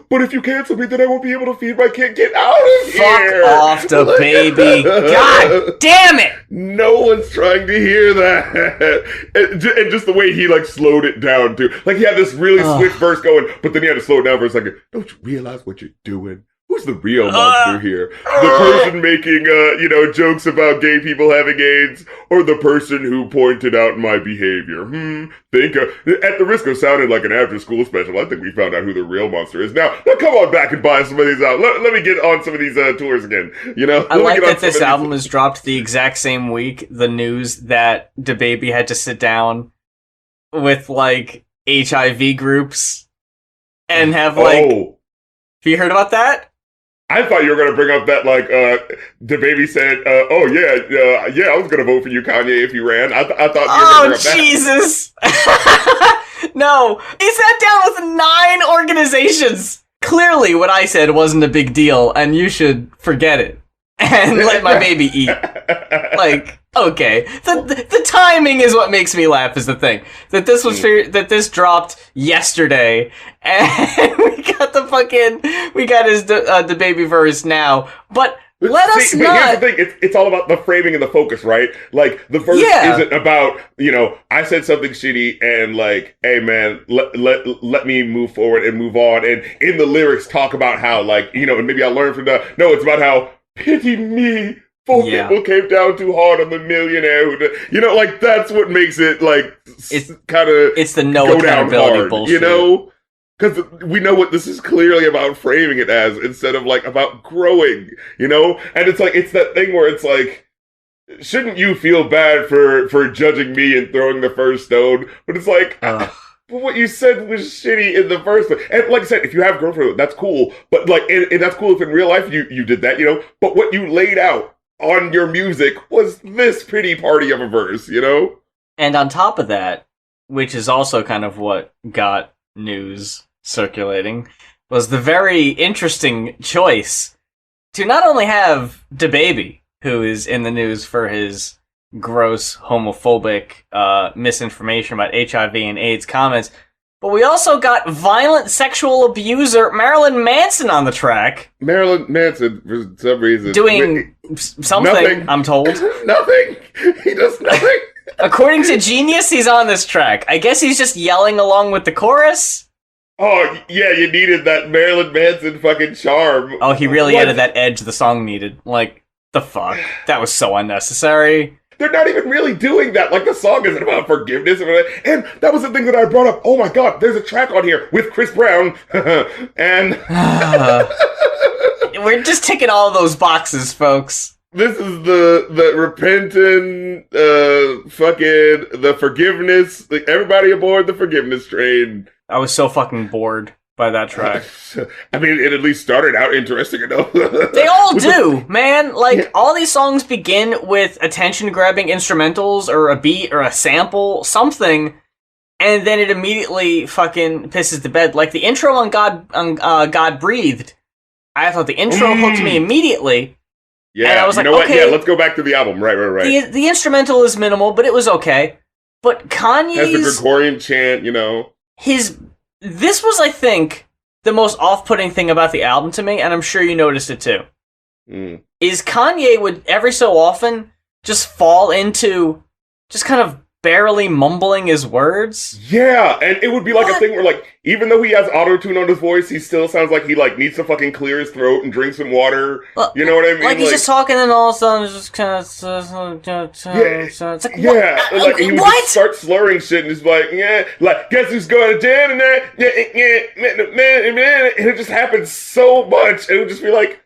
but if you cancel me, then I won't be able to feed my kid. Get out of here! Fuck off, DaBaby. God damn it! No one's trying to hear that. And just the way he, slowed it down, too. He had this really swift verse going, but then he had to slow it down for a second. Don't you realize what you're doing? Who's the real monster here? The person making, jokes about gay people having AIDS, or the person who pointed out my behavior? Think, at the risk of sounding like an after-school special, I think we found out who the real monster is. Now come on back and buy some of these out. Let me get on some of these tours again, I like that this album was dropped the exact same week, the news that DaBaby had to sit down with, HIV groups and have, have you heard about that? I thought you were going to bring up that, DaBaby said, yeah, I was going to vote for you, Kanye, if you ran. I thought you were going to bring up Jesus! No, he sat down with 9 organizations. Clearly, what I said wasn't a big deal, and you should forget it. And let my baby eat. Okay. The timing is what makes me laugh, is the thing. That this was that this dropped yesterday, and we got his DaBaby verse now. But let us not. But here's the thing: it's all about the framing and the focus, right? The verse isn't about I said something shitty and hey man, let me move forward and move on, and in the lyrics talk about how and maybe I'll learn from that. No, it's about how pity me. People came down too hard on the millionaire who, that's what makes it, it's the no accountability hard, bullshit. Because we know what this is clearly about framing it as, instead of, about growing, And it's that thing where it's shouldn't you feel bad for judging me and throwing the first stone? But it's but what you said was shitty in the first place. And like I said, if you have growth, that's cool. But, and that's cool if in real life you did that, But what you laid out on your music was this pretty party of a verse, And on top of that, which is also kind of what got news circulating, was the very interesting choice to not only have DaBaby, who is in the news for his gross homophobic misinformation about HIV and AIDS comments, but we also got violent sexual abuser Marilyn Manson on the track. Marilyn Manson, for some reason, doing something, nothing. I'm told. Nothing. He does nothing. According to Genius, he's on this track. I guess he's just yelling along with the chorus. Oh, yeah, you needed that Marilyn Manson fucking charm. Oh, he really added that edge the song needed. The fuck? That was so unnecessary. They're not even really doing that. Like, the song isn't about forgiveness. And that was the thing that I brought up. Oh my god, there's a track on here with Chris Brown. And we're just ticking all those boxes, folks. This is the repentant, fucking, the forgiveness. Like, everybody aboard the forgiveness train. I was so fucking bored by that track. I mean, it at least started out interesting enough. They all do, man. Like, all these songs begin with attention-grabbing instrumentals, or a beat, or a sample, something, and then it immediately fucking pisses to bed. Like, the intro on God Breathed, I thought the intro hooked me immediately. Yeah, and I was you like, know what? okay. Yeah, let's go back to the album. Right. The instrumental is minimal, but it was okay. But Kanye's... has the Gregorian chant, you know. This was, I think, the most off-putting thing about the album to me, and I'm sure you noticed it too. Is Kanye would every so often just fall into just kind of barely mumbling his words. Yeah, and it would be like a thing where, like, even though he has auto-tune on his voice, he still sounds like he, like, needs to fucking clear his throat and drink some water. You know what I mean? Like, he's just talking and all of a sudden it's just kind of... it's like, yeah, like, he would just start slurring shit and just like, yeah, like, guess who's going to jail tonight? And it just happens so much. It would just be like,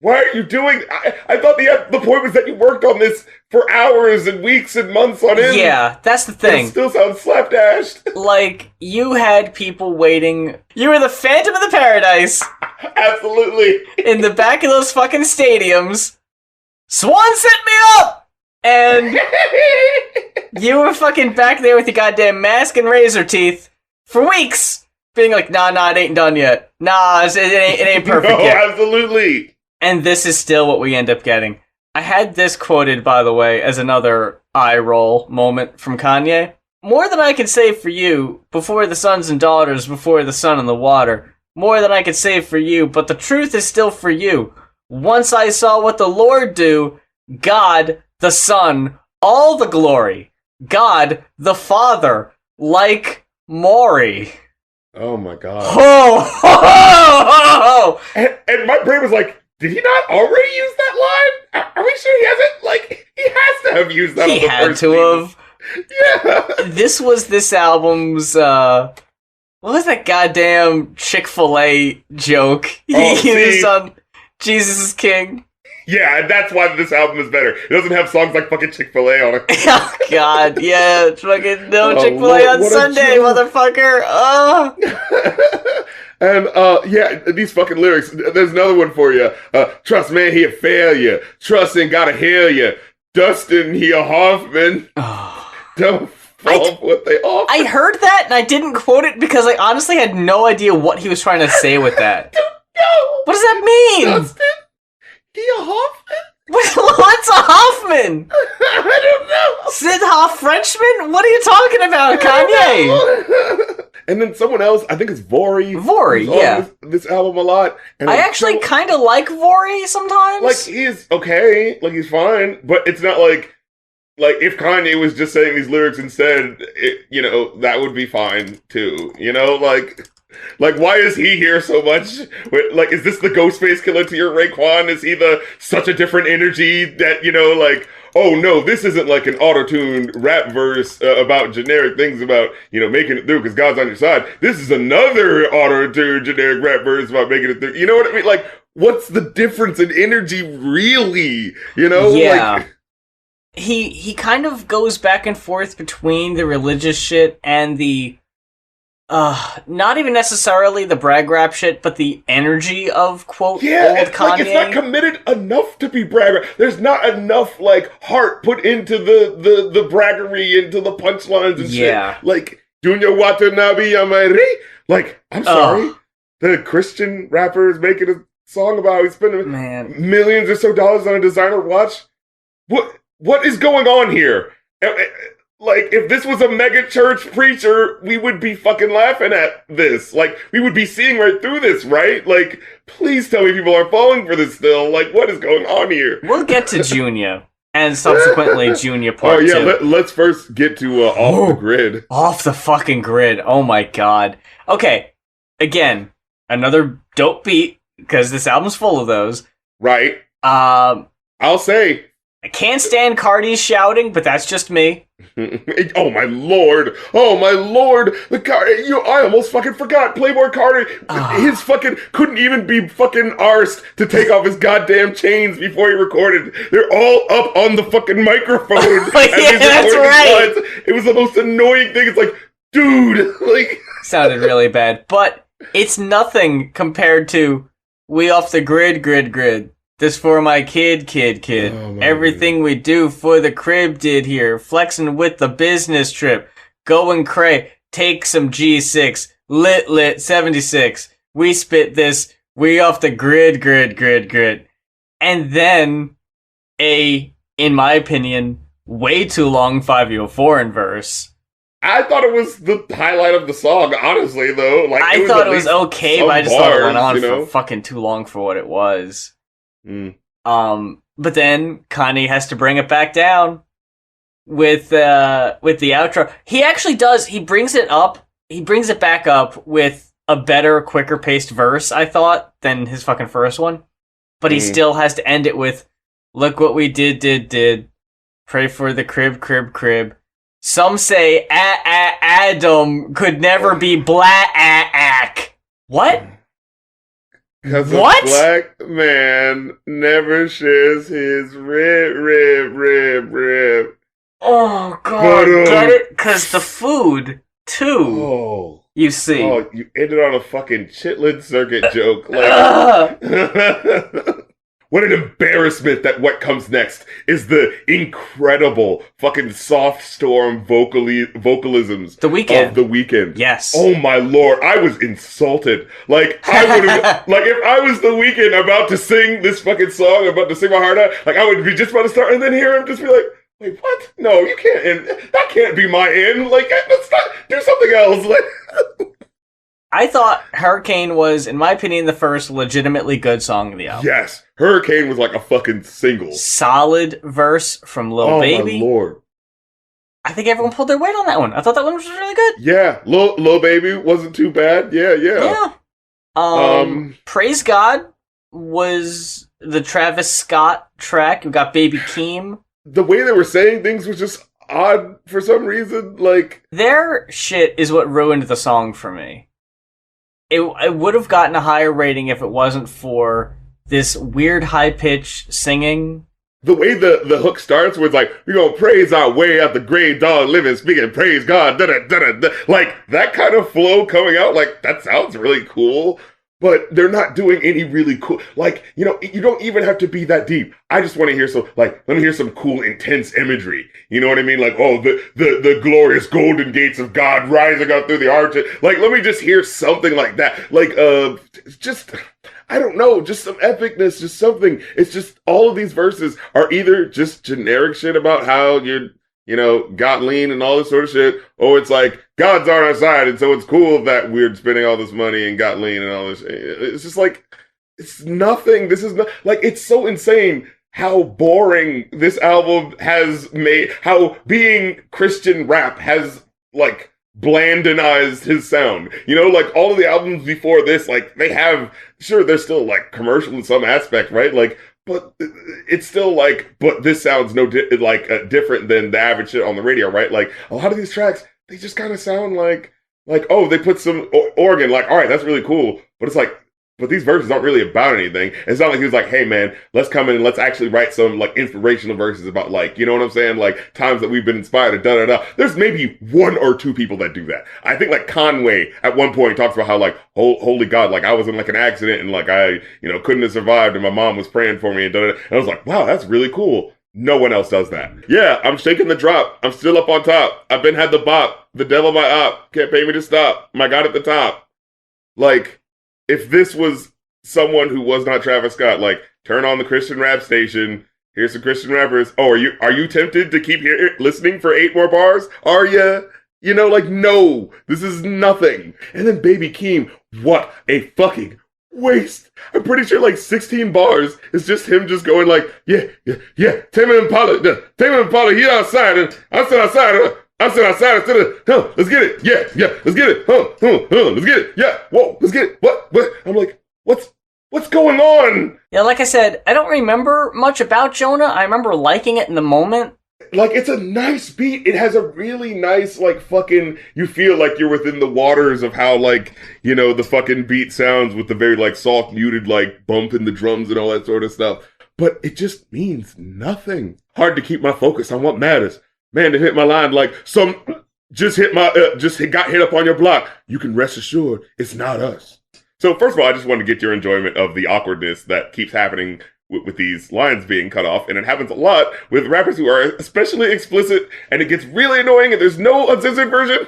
why are you doing... I thought the point was that you worked on this for hours and weeks and months on end. Yeah, that's the thing. It still sounds slapdashed. Like, you had people waiting. You were the Phantom of the Paradise. Absolutely. In the back of those fucking stadiums. Swan set me up! And you were fucking back there with your goddamn mask and razor teeth for weeks. Being like, nah, it ain't done yet. Nah, it ain't perfect yet. No, absolutely. And this is still what we end up getting. I had this quoted, by the way, as another eye roll moment from Kanye. More than I could say for you, before the sons and daughters, before the sun and the water. More than I could say for you, but the truth is still for you. Once I saw what the Lord do, God, the Son, all the glory. God, the Father, like Maury. Oh my god. And my brain was like, did he not already use that line? Are we sure he hasn't? Like, he has to have used that on the first He had to have. Yeah. This was this album's, what was that goddamn Chick-fil-A joke he used on Jesus is King? Yeah, and that's why this album is better. It doesn't have songs like fucking Chick-fil-A on it. Oh, God, yeah. It's fucking no Chick-fil-A on Sunday, motherfucker. And, yeah, these fucking lyrics. There's another one for you. Trust man, he a failure. Trust and gotta heal you. Dustin, he a Hoffman. Don't fall for what they offer. I heard that, and I didn't quote it because I honestly had no idea what he was trying to say with that. No. What does that mean? Dustin, he a Hoffman? What's a Hoffman? I don't know. Sid Hoff Frenchman? What are you talking about, Kanye? And then someone else, I think it's Vori. Vori, yeah. This album a lot. And I actually kind of like Vori sometimes. Like, he's okay. Like, he's fine. But it's not like if Kanye was just saying these lyrics instead, you know, that would be fine, too. You know, like, why is he here so much? Like, is this the Ghostface Killer to your Raekwon? Is he such a different energy that, you know, like, oh no, this isn't like an auto-tuned rap verse about generic things about, you know, making it through because God's on your side. This is another auto-tuned generic rap verse about making it through. You know what I mean? Like, what's the difference in energy really? You know? Yeah. Like, he kind of goes back and forth between the religious shit and the not even necessarily the brag rap shit, but the energy of, quote, old Kanye. Like, it's not committed enough to be brag rap. There's not enough, like, heart put into the braggery, into the punchlines and shit. Like, Junior Watanabe Amari. Like, I'm sorry. The Christian rapper is making a song about how he's spending millions or so dollars on a designer watch. What is going on here? Like, if this was a mega church preacher, we would be fucking laughing at this. Like, we would be seeing right through this, right? Like, please tell me people are falling for this still. Like, what is going on here? We'll get to Junior, and subsequently Junior Part 2. Let's first get to Off the Grid. Off the fucking grid. Oh my god. Okay, again, another dope beat, because this album's full of those. Right. I'll say, I can't stand Cardi's shouting, but that's just me. Oh my lord! Oh my lord! The car, I almost fucking forgot. Playboy Cardi, his fucking couldn't even be fucking arsed to take off his goddamn chains before he recorded. They're all up on the fucking microphone. Yeah, that's right. It was the most annoying thing. It's like, dude, like sounded really bad, but it's nothing compared to "We Off the Grid. This for my kid. Oh, my Everything we do for the crib did here. Flexing with the business trip. Going cray. Take some G6. Lit 76. We spit this. We off the grid. And then in my opinion, way too long 504 in verse. I thought it was the highlight of the song, honestly, though. Like I thought it was okay, but I just thought it went on for fucking too long for what it was. Mm. But then Kanye has to bring it back down with the outro. He actually does. He brings it back up with a better, quicker paced verse, I thought, than his fucking first one. But he still has to end it with, "Look what we did. Pray for the crib. Some say Adam could never be black. What? Because what? A black man never shares his rib. Oh, God. Get it? Because the food, too. Oh. You see. Oh, you ended on a fucking chitlin circuit joke. Like, what an embarrassment that what comes next is the incredible fucking soft storm vocalisms The Weeknd. of The Weeknd. Yes. Oh my lord, I was insulted. Like, I would have, like, if I was The Weeknd about to sing this fucking song, about to sing my heart out, like, I would be just about to start and then hear him just be like, wait, what? No, you can't end. That can't be my end. Like, let's not do something else. Like, I thought Hurricane was, in my opinion, the first legitimately good song of the album. yes, Hurricane was like a fucking single. Solid verse from Lil Baby. Oh my lord. I think everyone pulled their weight on that one. I thought that one was really good. Yeah, Lil Baby wasn't too bad. Yeah. Praise God was the Travis Scott track. We got Baby Keem. The way they were saying things was just odd for some reason. Like, their shit is what ruined the song for me. It would have gotten a higher rating if it wasn't for this weird high-pitched singing. The way the hook starts with, like, we're gonna praise our way out the grave, dog living, speaking, praise God, da-da-da-da-da. Like, that kind of flow coming out, like, that sounds really cool. But they're not doing any really cool, like, you don't even have to be that deep. I just want to hear let me hear some cool, intense imagery. You know what I mean? Like, oh, the glorious golden gates of God rising up through the arch. Like, let me just hear something like that. Like, just, I don't know, just some epicness, just something. It's just, all of these verses are either just generic shit about how you're, got lean and all this sort of shit, or it's like, God's on our side, and so it's cool that we're spending all this money and got lean and all this. It's just like, it's nothing. This is not, like, it's so insane how boring this album has made, how being Christian rap has, like, blandinized his sound. Like, all of the albums before this, like, they have, sure, they're still, like, commercial in some aspect, right? Like, but it's still like, but this sounds different than the average shit on the radio, right? Like, a lot of these tracks, they just kind of sound like, oh, they put some organ, like, all right, that's really cool. But it's like, but these verses aren't really about anything. It's not like he was like, hey man, let's come in and let's actually write some, like, inspirational verses about, like, you know what I'm saying? Like, times that we've been inspired, da-da-da. There's maybe one or two people that do that. I think, like, Conway at one point talks about how, like, holy God, like, I was in, like, an accident and, like, I, couldn't have survived and my mom was praying for me and da-da-da. And I was like, wow, that's really cool. No one else does that. Yeah, I'm shaking the drop. I'm still up on top. I've been had the bop. The devil my op. Can't pay me to stop. My God at the top. Like, if this was someone who was not Travis Scott, like, turn on the Christian rap station. Here's some Christian rappers. Oh, are you tempted to keep listening for 8 more bars? Are ya? Like, no, this is nothing. And then Baby Keem, what a fucking waste. I'm pretty sure, like, 16 bars is just him just going like, yeah. Tame Impala, he outside, and I sit outside, instead of, let's get it, yeah, let's get it, let's get it, yeah, whoa, let's get it, what, I'm like, what's What's going on? Yeah, like I said, I don't remember much about Jonah. I remember liking it in the moment. Like, it's a nice beat. It has a really nice, like, fucking, you feel like you're within the waters of how, like, you know, the fucking beat sounds with the very, like, soft, muted, like, bump in the drums and all that sort of stuff. But it just means nothing. Hard to keep my focus on what matters. Man, to hit my line like, got hit up on your block. You can rest assured it's not us. So, first of all, I just wanted to get your enjoyment of the awkwardness that keeps happening with these lines being cut off, and it happens a lot with rappers who are especially explicit, and it gets really annoying, and there's no uncensored version.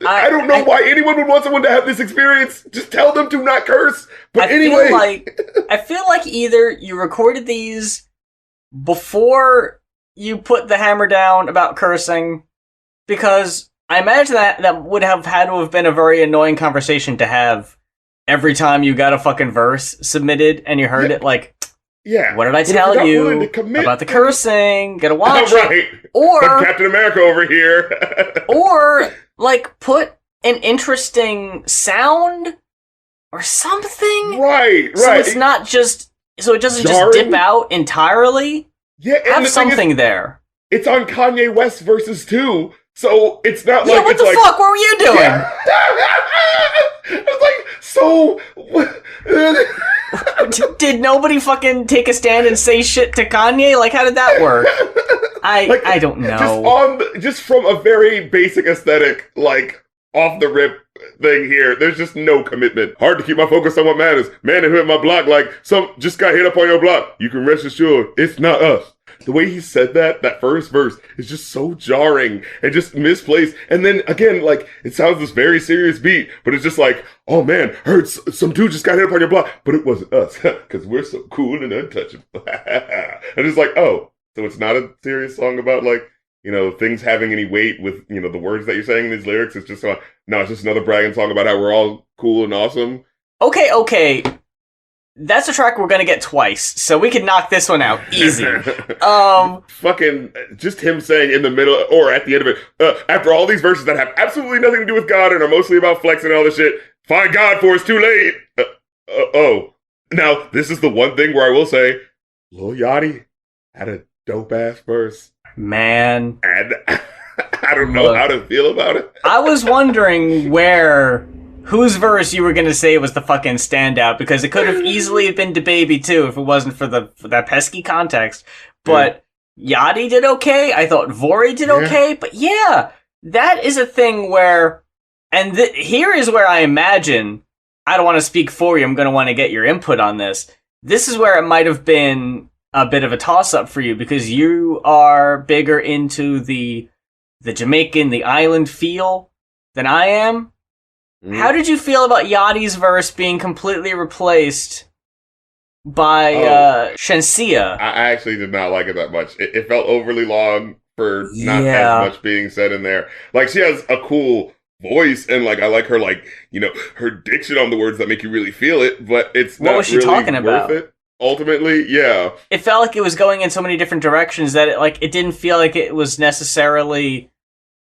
I don't know why anyone would want someone to have this experience. Just tell them to not curse. But anyway. I feel like either you recorded these before you put the hammer down about cursing, because I imagine that would have had to have been a very annoying conversation to have every time you got a fucking verse submitted and you heard it, like, yeah. What did I tell you about the cursing? Gotta watch it. Or I'm Captain America over here. Or, like, put an interesting sound or something. Right. So it's not just, so it doesn't just dip out entirely. Yeah, and have something there. It's on Kanye West verses too, so it's not like. Yeah, what the fuck? What were you doing? Yeah. I was like, so. Did nobody fucking take a stand and say shit to Kanye? Like, how did that work? I don't know. Just from a very basic aesthetic, like, off the rip thing here, there's just no commitment. Hard to keep my focus on what matters. Man who hit my block like some just got hit up on your block. You can rest assured it's not us. The way he said that first verse is just so jarring and just misplaced. And then again, like, it sounds this very serious beat, but it's just like, oh man, heard some dude just got hit up on your block, but it wasn't us because we're so cool and untouchable. And it's like, oh, so it's not a serious song about, like, you know, things having any weight with, you know, the words that you're saying in these lyrics. It's just no, it's just another bragging song about how we're all cool and awesome. Okay. That's a track we're gonna get twice, so we can knock this one out easy. Fucking just him saying in the middle or at the end of it, after all these verses that have absolutely nothing to do with God and are mostly about flexing and all this shit, find God for it's too late. Now, this is the one thing where I will say, Lil Yachty had a dope ass verse. Man. And I don't know how to feel about it. I was wondering whose verse you were gonna say was the fucking standout, because it could have easily been DaBaby too if it wasn't for that pesky context. But Yachty did okay. I thought Vori did okay. But yeah, that is a thing where, and here is where I imagine, I don't want to speak for you, I'm gonna want to get your input on this. This is where it might have been a bit of a toss-up for you, because you are bigger into the Jamaican, the island feel than I am. How did you feel about Yachty's verse being completely replaced by Shenseea? I actually did not like it that much. It felt overly long for not as much being said in there. Like, she has a cool voice, and, like, I like her, like, you know, her diction on the words that make you really feel it, but it's not really talking about? worth it. Ultimately, yeah. It felt like it was going in so many different directions that it didn't feel like it was necessarily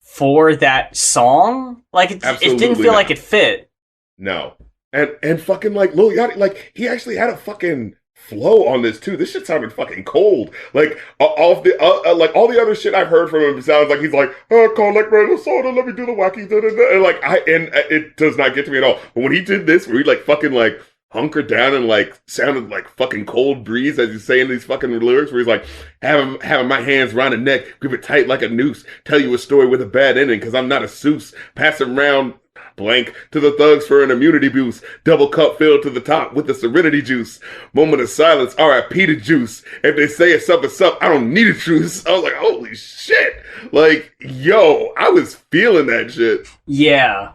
for that song. Like, it didn't feel like it fit. No. And fucking, like, Lil Yachty, like, he actually had a fucking flow on this too. This shit sounded fucking cold. Like, all the other shit I've heard from him sounds like he's like, collect my soda, let me do the wacky da-da-da. And, like, it does not get to me at all. But when he did this, where he, like, fucking, like, hunkered down and, like, sounded like fucking cold breeze as he's saying these fucking lyrics, where he's like, having my hands round the neck, grip it tight like a noose, tell you a story with a bad ending, cause I'm not a Seuss, pass him round blank to the thugs for an immunity boost, double cup filled to the top with the serenity juice, moment of silence, R.I.P. to juice, if they say it's up, I don't need a truce. I was like, holy shit, like, yo, I was feeling that shit. Yeah.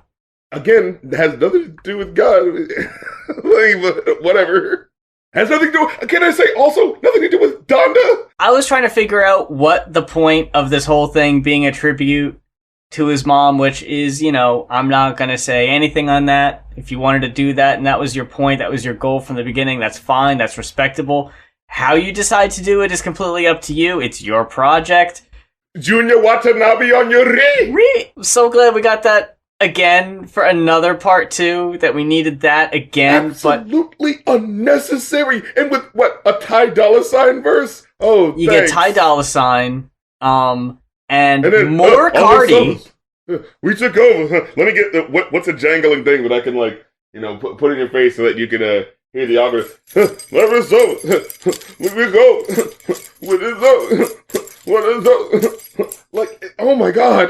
Again, it has nothing to do with God. Like, whatever. Has nothing to do, can I say also, nothing to do with Donda? I was trying to figure out what the point of this whole thing being a tribute to his mom, which is, you know, I'm not going to say anything on that. If you wanted to do that and that was your point, that was your goal from the beginning, that's fine, that's respectable. How you decide to do it is completely up to you. It's your project. Junior Watanabe on your re. I'm so glad we got that again for another part 2 that we needed that again, absolutely unnecessary. And with what, a Ty Dolla $ign verse? Oh, you thanks. get Ty Dolla $ign, and then more Cardi. We took over. Let me get the what's a jangling thing that I can like, you know, put in your face so that you can hear the algorithm. Let us go. We go. What is up? What is up? Like, oh my god,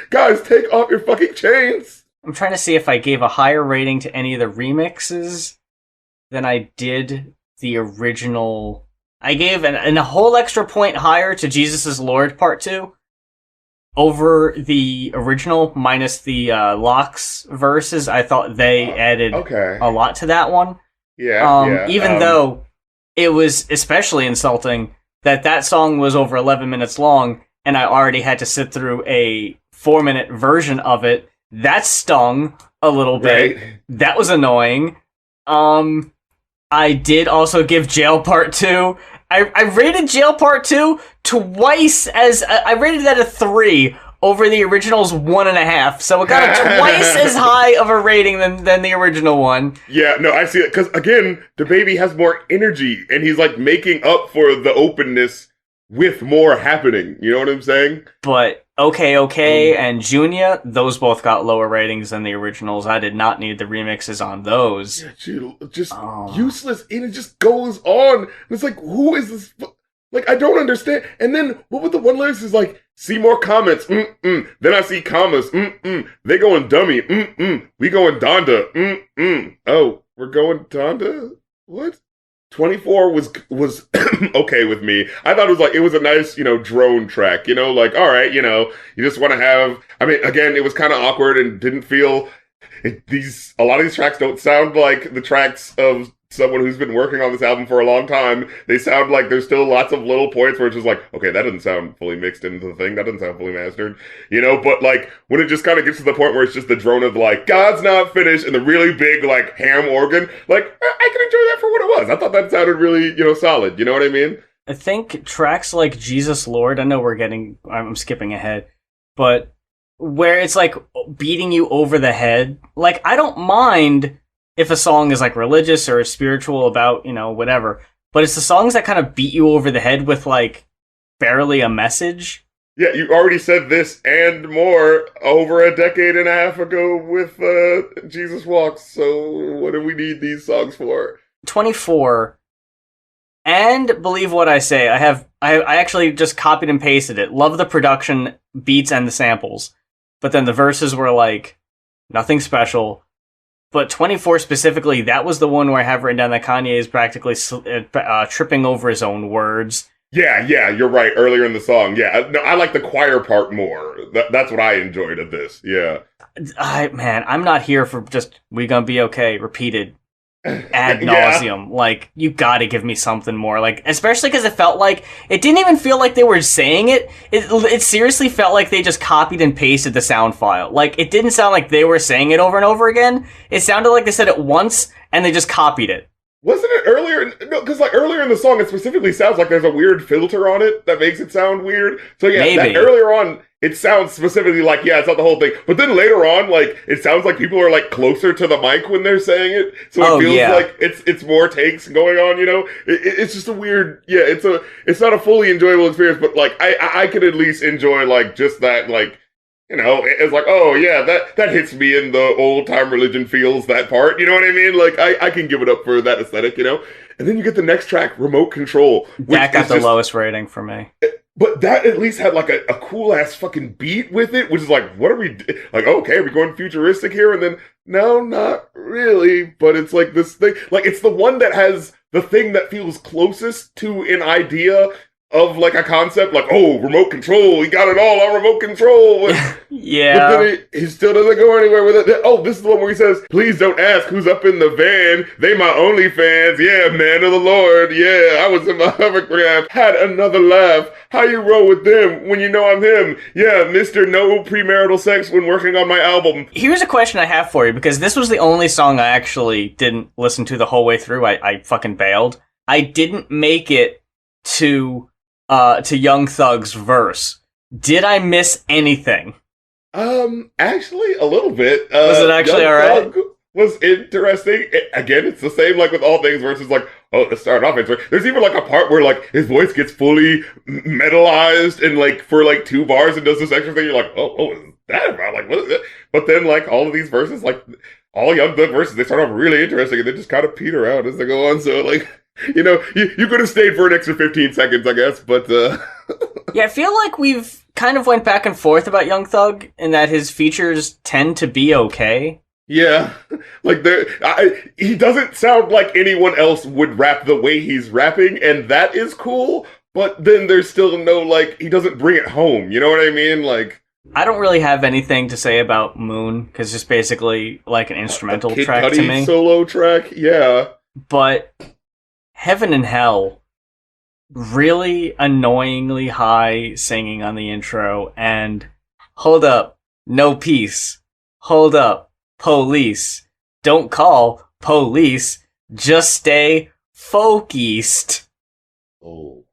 guys, take off your fucking chains. I'm trying to see if I gave a higher rating to any of the remixes than I did the original. I gave a whole extra point higher to Jesus is Lord Part 2 over the original, minus the Locks verses. I thought they added a lot to that one. Yeah, even though it was especially insulting that song was over 11 minutes long, and I already had to sit through a 4-minute version of it. That stung a little bit. Right. That was annoying. I did also give Jail Part 2. I rated Jail Part 2 twice as... I rated that a 3 over the original's 1.5. So it got a twice as high of a rating than the original one. Yeah, no, I see it. Because, again, DaBaby has more energy, and he's, like, making up for the openness with more happening. You know what I'm saying? But OK, and Junior, those both got lower ratings than the originals. I did not need the remixes on those. Yeah, just useless, and it just goes on. And it's like, who is this? Like, I don't understand. And then, what with the one lyrics is like, see more comments, Then I see commas, They going dummy, We going Donda, Oh, we're going Donda? What? 24 was okay with me. I thought it was a nice, drone track, like, all right, you just want to have, I mean, again, it was kind of awkward and didn't feel, a lot of these tracks don't sound like the tracks of someone who's been working on this album for a long time. They sound like there's still lots of little points where it's just like, okay, that doesn't sound fully mixed into the thing. That doesn't sound fully mastered, but like when it just kind of gets to the point where it's just the drone of like, God's not finished and the really big like ham organ, like I can enjoy that for what it was. I thought that sounded really, solid. You know what I mean? I think tracks like Jesus Lord, I know I'm skipping ahead, but where it's like beating you over the head, like I don't mind if a song is like religious or spiritual about, whatever. But it's the songs that kind of beat you over the head with like barely a message. Yeah, you already said this and more over a decade and a half ago with Jesus Walks. So what do we need these songs for? 24. And believe what I say, I actually just copied and pasted it. Love the production, beats, and the samples. But then the verses were like, nothing special. But 24 specifically, that was the one where I have written down that Kanye is practically tripping over his own words. Yeah, you're right. Earlier in the song, yeah. No, I like the choir part more. That's what I enjoyed of this, yeah. I'm not here for just, we gonna be okay, repeated ad nauseum. Like, you gotta give me something more. Like, especially because it didn't even feel like they were saying it. It seriously felt like they just copied and pasted the sound file. Like, it didn't sound like they were saying it over and over again. It sounded like they said it once and they just copied it. Wasn't it earlier? No, because like earlier in the song, it specifically sounds like there's a weird filter on it that makes it sound weird. So yeah, that earlier on, it sounds specifically like, yeah, it's not the whole thing. But then later on, like, it sounds like people are like closer to the mic when they're saying it. So it feels like it's more takes going on, it's just a weird, it's not a fully enjoyable experience, but like, I could at least enjoy like just that, like, it's like, oh yeah, that hits me in the old time religion feels, that part, you know what I mean? Like, I can give it up for that aesthetic, And then you get the next track, Remote Control. That got the lowest rating for me. But that at least had like a cool ass fucking beat with it, which is like, what are we, like, okay, are we going futuristic here? And then, no, not really, but it's like this thing, like, it's the one that has the thing that feels closest to an idea of like a concept, like, oh, remote control, he got it all on remote control. Yeah. But then he still doesn't go anywhere with it. Oh, this is the one where he says, please don't ask who's up in the van. They my only fans. Yeah, man of the Lord. Yeah, I was in my hovercraft. Had another laugh. How you roll with them when you know I'm him? Yeah, Mr. No Premarital Sex when working on my album. Here's a question I have for you, because this was the only song I actually didn't listen to the whole way through. I fucking bailed. I didn't make it to Young Thug's verse. Did I miss anything? Actually, a little bit. Was it actually Young alright? Thug was interesting. Again, it's the same like with all things versus like, oh, it started off. There's even like a part where like his voice gets fully metalized and like for like 2 bars and does this extra thing. You're like, what is that about? Like, what is it? But then like all of these verses, like all Young Thug verses, they start off really interesting and they just kind of peter out as they go on. So like, you could have stayed for an extra 15 seconds, I guess, but Yeah, I feel like we've kind of went back and forth about Young Thug in that his features tend to be okay. yeah, like he doesn't sound like anyone else would rap the way he's rapping, and that is cool. But then there's still no like he doesn't bring it home. You know what I mean? Like I don't really have anything to say about Moon because it's basically like an instrumental Kid track Cudi to me. solo track, yeah. But Heaven and Hell, really annoyingly high singing on the intro, and hold up, no peace. Hold up, police. Don't call police. Just stay focused. Oh.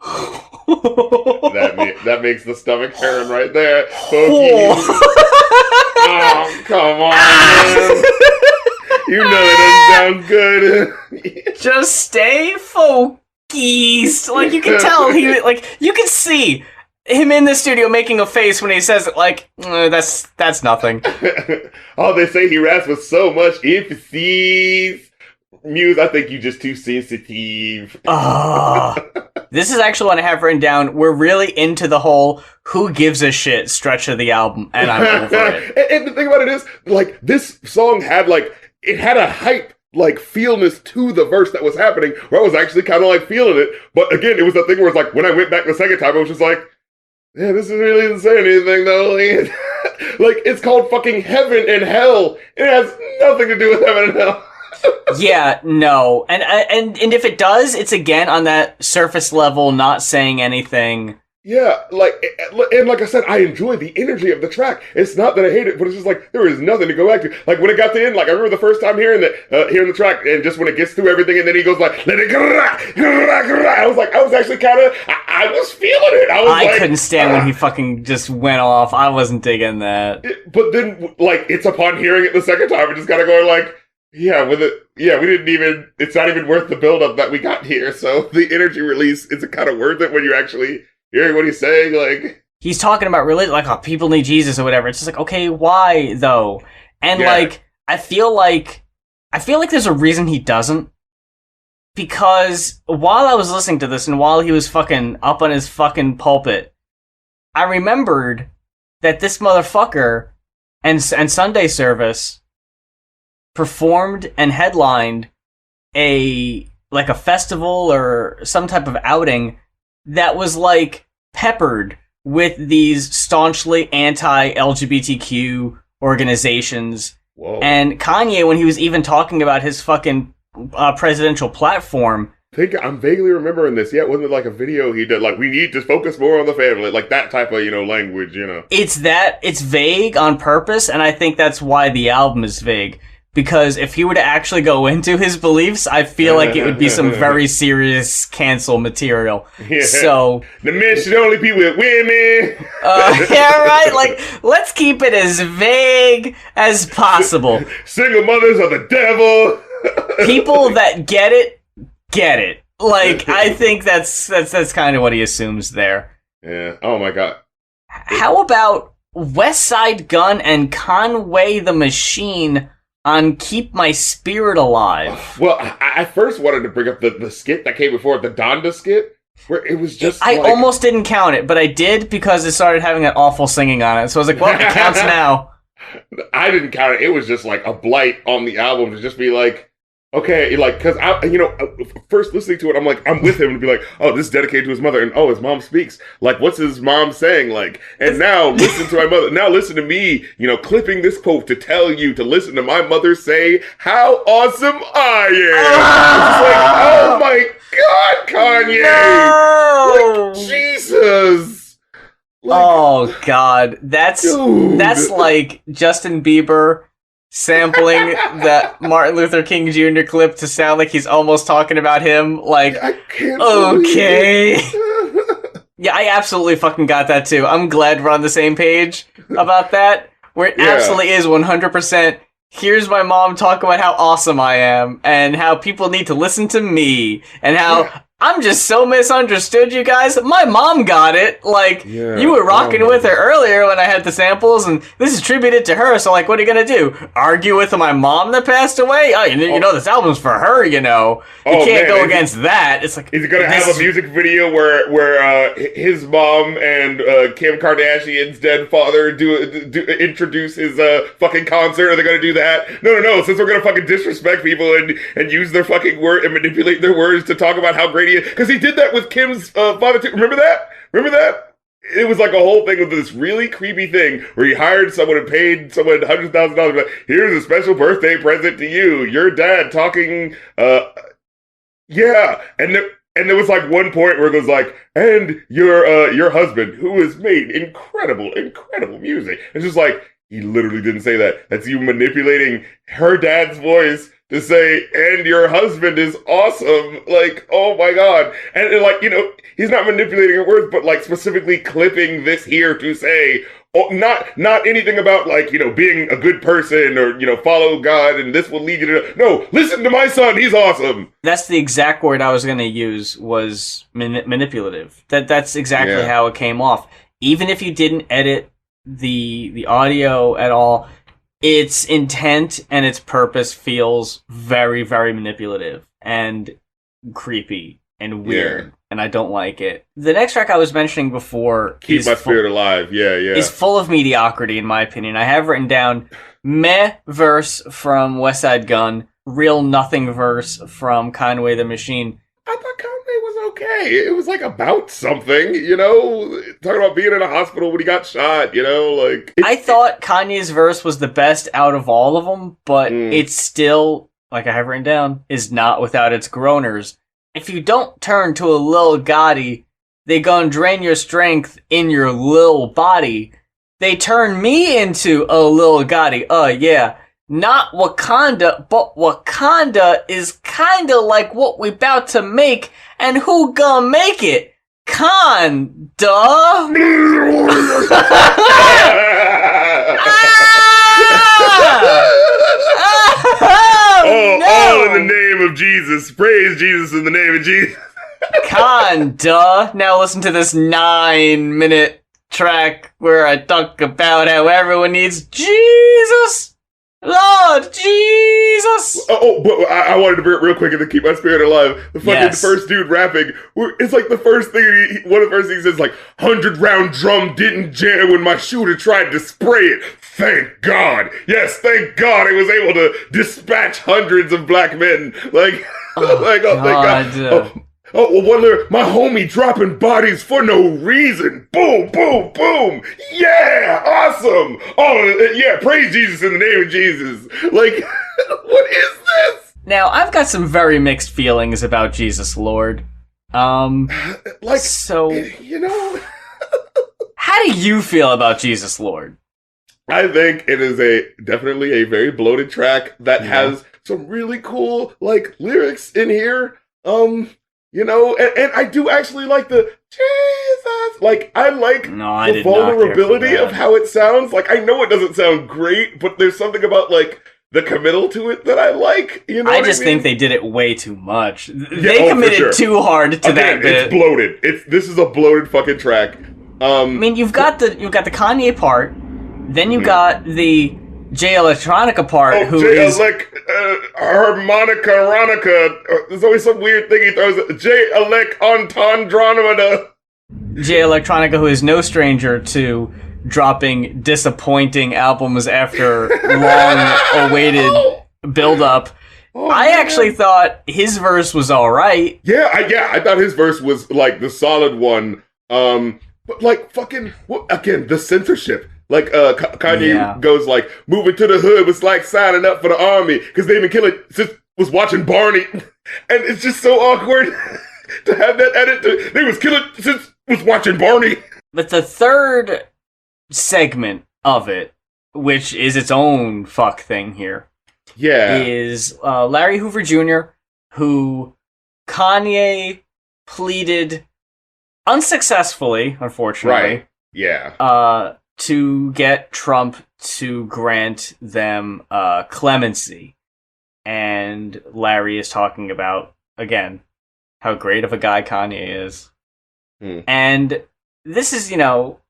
that makes the stomach turn right there. Focus. Oh, come on, man. You know it doesn't sound good. Just stay focused. Like you can tell you can see him in the studio making a face when he says it. Like that's nothing. Oh, they say he raps with so much emphasis. Muse, I think you just too sensitive. This is actually what I have written down. We're really into the whole "who gives a shit" stretch of the album, and I'm over it. And the thing about it is, like, this song had it had a hype, like, feelness to the verse that was happening, where I was actually kind of like feeling it. But again, it was the thing where it's like, when I went back the second time, I was just like, yeah, this really isn't saying anything though. Like, it's called fucking Heaven and Hell. It has nothing to do with Heaven and Hell. Yeah, no, and if it does, it's again on that surface level, not saying anything. Yeah, and like I said, I enjoy the energy of the track. It's not that I hate it, but it's just like there is nothing to go back to. Like when it got to the end, like I remember the first time hearing the track, and just when it gets through everything, and then he goes like, "Let it go." I was actually kind of, I was feeling it. I couldn't stand when he fucking just went off. I wasn't digging that. But then, like, it's upon hearing it the second time, and just kind of going like, yeah, we didn't even, it's not even worth the buildup that we got here. So the energy release isn't kind of worth it when you actually hearing what he's saying. Like, he's talking about religion, like, oh, people need Jesus or whatever. It's just like, okay, why though? And like, I feel like there's a reason he doesn't. Because while I was listening to this and while he was fucking up on his fucking pulpit, I remembered that this motherfucker and Sunday service performed and headlined a festival or some type of outing that was like peppered with these staunchly anti-LGBTQ organizations. whoa. And Kanye, when he was even talking about his fucking presidential platform, I'm vaguely remembering this. Yeah, wasn't it like a video he did? Like, we need to focus more on the family, like that type of language. It's vague on purpose, and I think that's why the album is vague. Because if he were to actually go into his beliefs, I feel like it would be some very serious cancel material. Yeah. So the men should only be with women. Yeah, right. Like, let's keep it as vague as possible. Single mothers are the devil. People that get it. Like, I think that's kind of what he assumes there. Yeah. Oh my god. How about West Side Gun and Conway the Machine on Keep My Spirit Alive? Well, I first wanted to bring up the skit that came before, the Donda skit, where it was just I almost didn't count it, but I did because it started having that awful singing on it. So I was like, well, it counts now. I didn't count it. It was just like a blight on the album to just be like, okay, like, because first listening to it, I'm like, I'm with him to be like, oh, this is dedicated to his mother, and oh, his mom speaks. Like, what's his mom saying? Like, and now listen to my mother. Now listen to me, clipping this quote to tell you to listen to my mother say how awesome I am. It's like, oh my God, Kanye! No! Like, Jesus! Like, Oh God, that's like Justin Bieber sampling that Martin Luther King Jr. clip to sound like he's almost talking about him. Like, I can't. okay. Yeah, I absolutely fucking got that too. I'm glad we're on the same page about that. Where it absolutely is 100%. Here's my mom talk about how awesome I am, and how people need to listen to me, and how I'm just so misunderstood, you guys. My mom got it. Like, you were rocking with her earlier when I had the samples, and this is tributed to her, so, like, what are you gonna do? Argue with my mom that passed away? Oh, you know, this album's for her, you know. You can't go against that. It's like... He's gonna have a music video where his mom and Kim Kardashian's dead father introduce his fucking concert. Are they gonna do that? No. Since we're gonna fucking disrespect people and use their fucking word and manipulate their words to talk about how great he is, because he did that with Kim's father too. Remember that? It was like a whole thing with this really creepy thing where he hired someone and paid someone $100,000. But here's a special birthday present to you. Your dad talking. And there was like one point where it was like, and your husband, who has made incredible music. It's just like, he literally didn't say that. That's you manipulating her dad's voice to say, and your husband is awesome. Like, oh my God. And like, you know, he's not manipulating her words, but like specifically clipping this here to say, oh, not anything about like, you know, being a good person or, you know, follow God and this will lead you to, no, listen to my son, he's awesome. That's the exact word I was going to use, was manipulative. That's exactly how it came off. Even if you didn't edit the audio at all, its intent and its purpose feels very, very manipulative and creepy and weird, and I don't like it. The next track I was mentioning before, Keep My Spirit Alive, is full of mediocrity, in my opinion. I have written down meh verse from West Side Gun, real nothing verse from Conway the Machine. I thought Kanye was okay. It was like about something, you know, talking about being in a hospital when he got shot, you know, like. I thought Kanye's verse was the best out of all of them, but it's still, like I have written down, is not without its groaners. If you don't turn to a Lil Gotti, they gon' drain your strength in your lil body. They turn me into a Lil Gotti, yeah. Not Wakanda, but Wakanda is kinda like what we about to make, and who gonna make it? Khan, duh! All in the name of Jesus. Praise Jesus in the name of Jesus. Khan, duh! Now listen to this 9-minute track where I talk about how everyone needs Jesus! Lord Jesus! But I wanted to bring it real quick and to keep my spirit alive. The fucking first dude rapping, it's like the first thing, one of the first things is like, 100-round drum didn't jam when my shooter tried to spray it. Thank God. Yes, thank God I was able to dispatch hundreds of black men. Like, thank God. One lyric, my homie dropping bodies for no reason. Boom, boom, boom. Yeah, awesome. Praise Jesus in the name of Jesus. Like, what is this? Now, I've got some very mixed feelings about Jesus Lord. So, you know. How do you feel about Jesus Lord? I think it is definitely a very bloated track that has some really cool, like, lyrics in here. You know, and I do actually like the Jesus. Like, I like the vulnerability of how it sounds. Like, I know it doesn't sound great, but there's something about, like, the committal to it that I like. You know, I just think they did it way too much. They committed too hard to that bit. It's bloated. This is a bloated fucking track. I mean, you've got the Kanye part, then you got the J Electronica part, harmonica ronica. There's always some weird thing he throws. J Electrontandronimada. J Electronica, who is no stranger to dropping disappointing albums after long-awaited build-up. I actually thought his verse was all right. Yeah, I thought his verse was like the solid one. But like fucking again, the censorship. Like, Kanye goes like, moving to the hood was like signing up for the army, because they've been killing since was watching Barney. And it's just so awkward to have that edit. They was killing since was watching Barney. But the third segment of it, which is its own fuck thing here, is Larry Hoover Jr., who Kanye pleaded unsuccessfully, unfortunately. Right. Yeah. To get Trump to grant them clemency. And Larry is talking about, again, how great of a guy Kanye is. And this is, you know,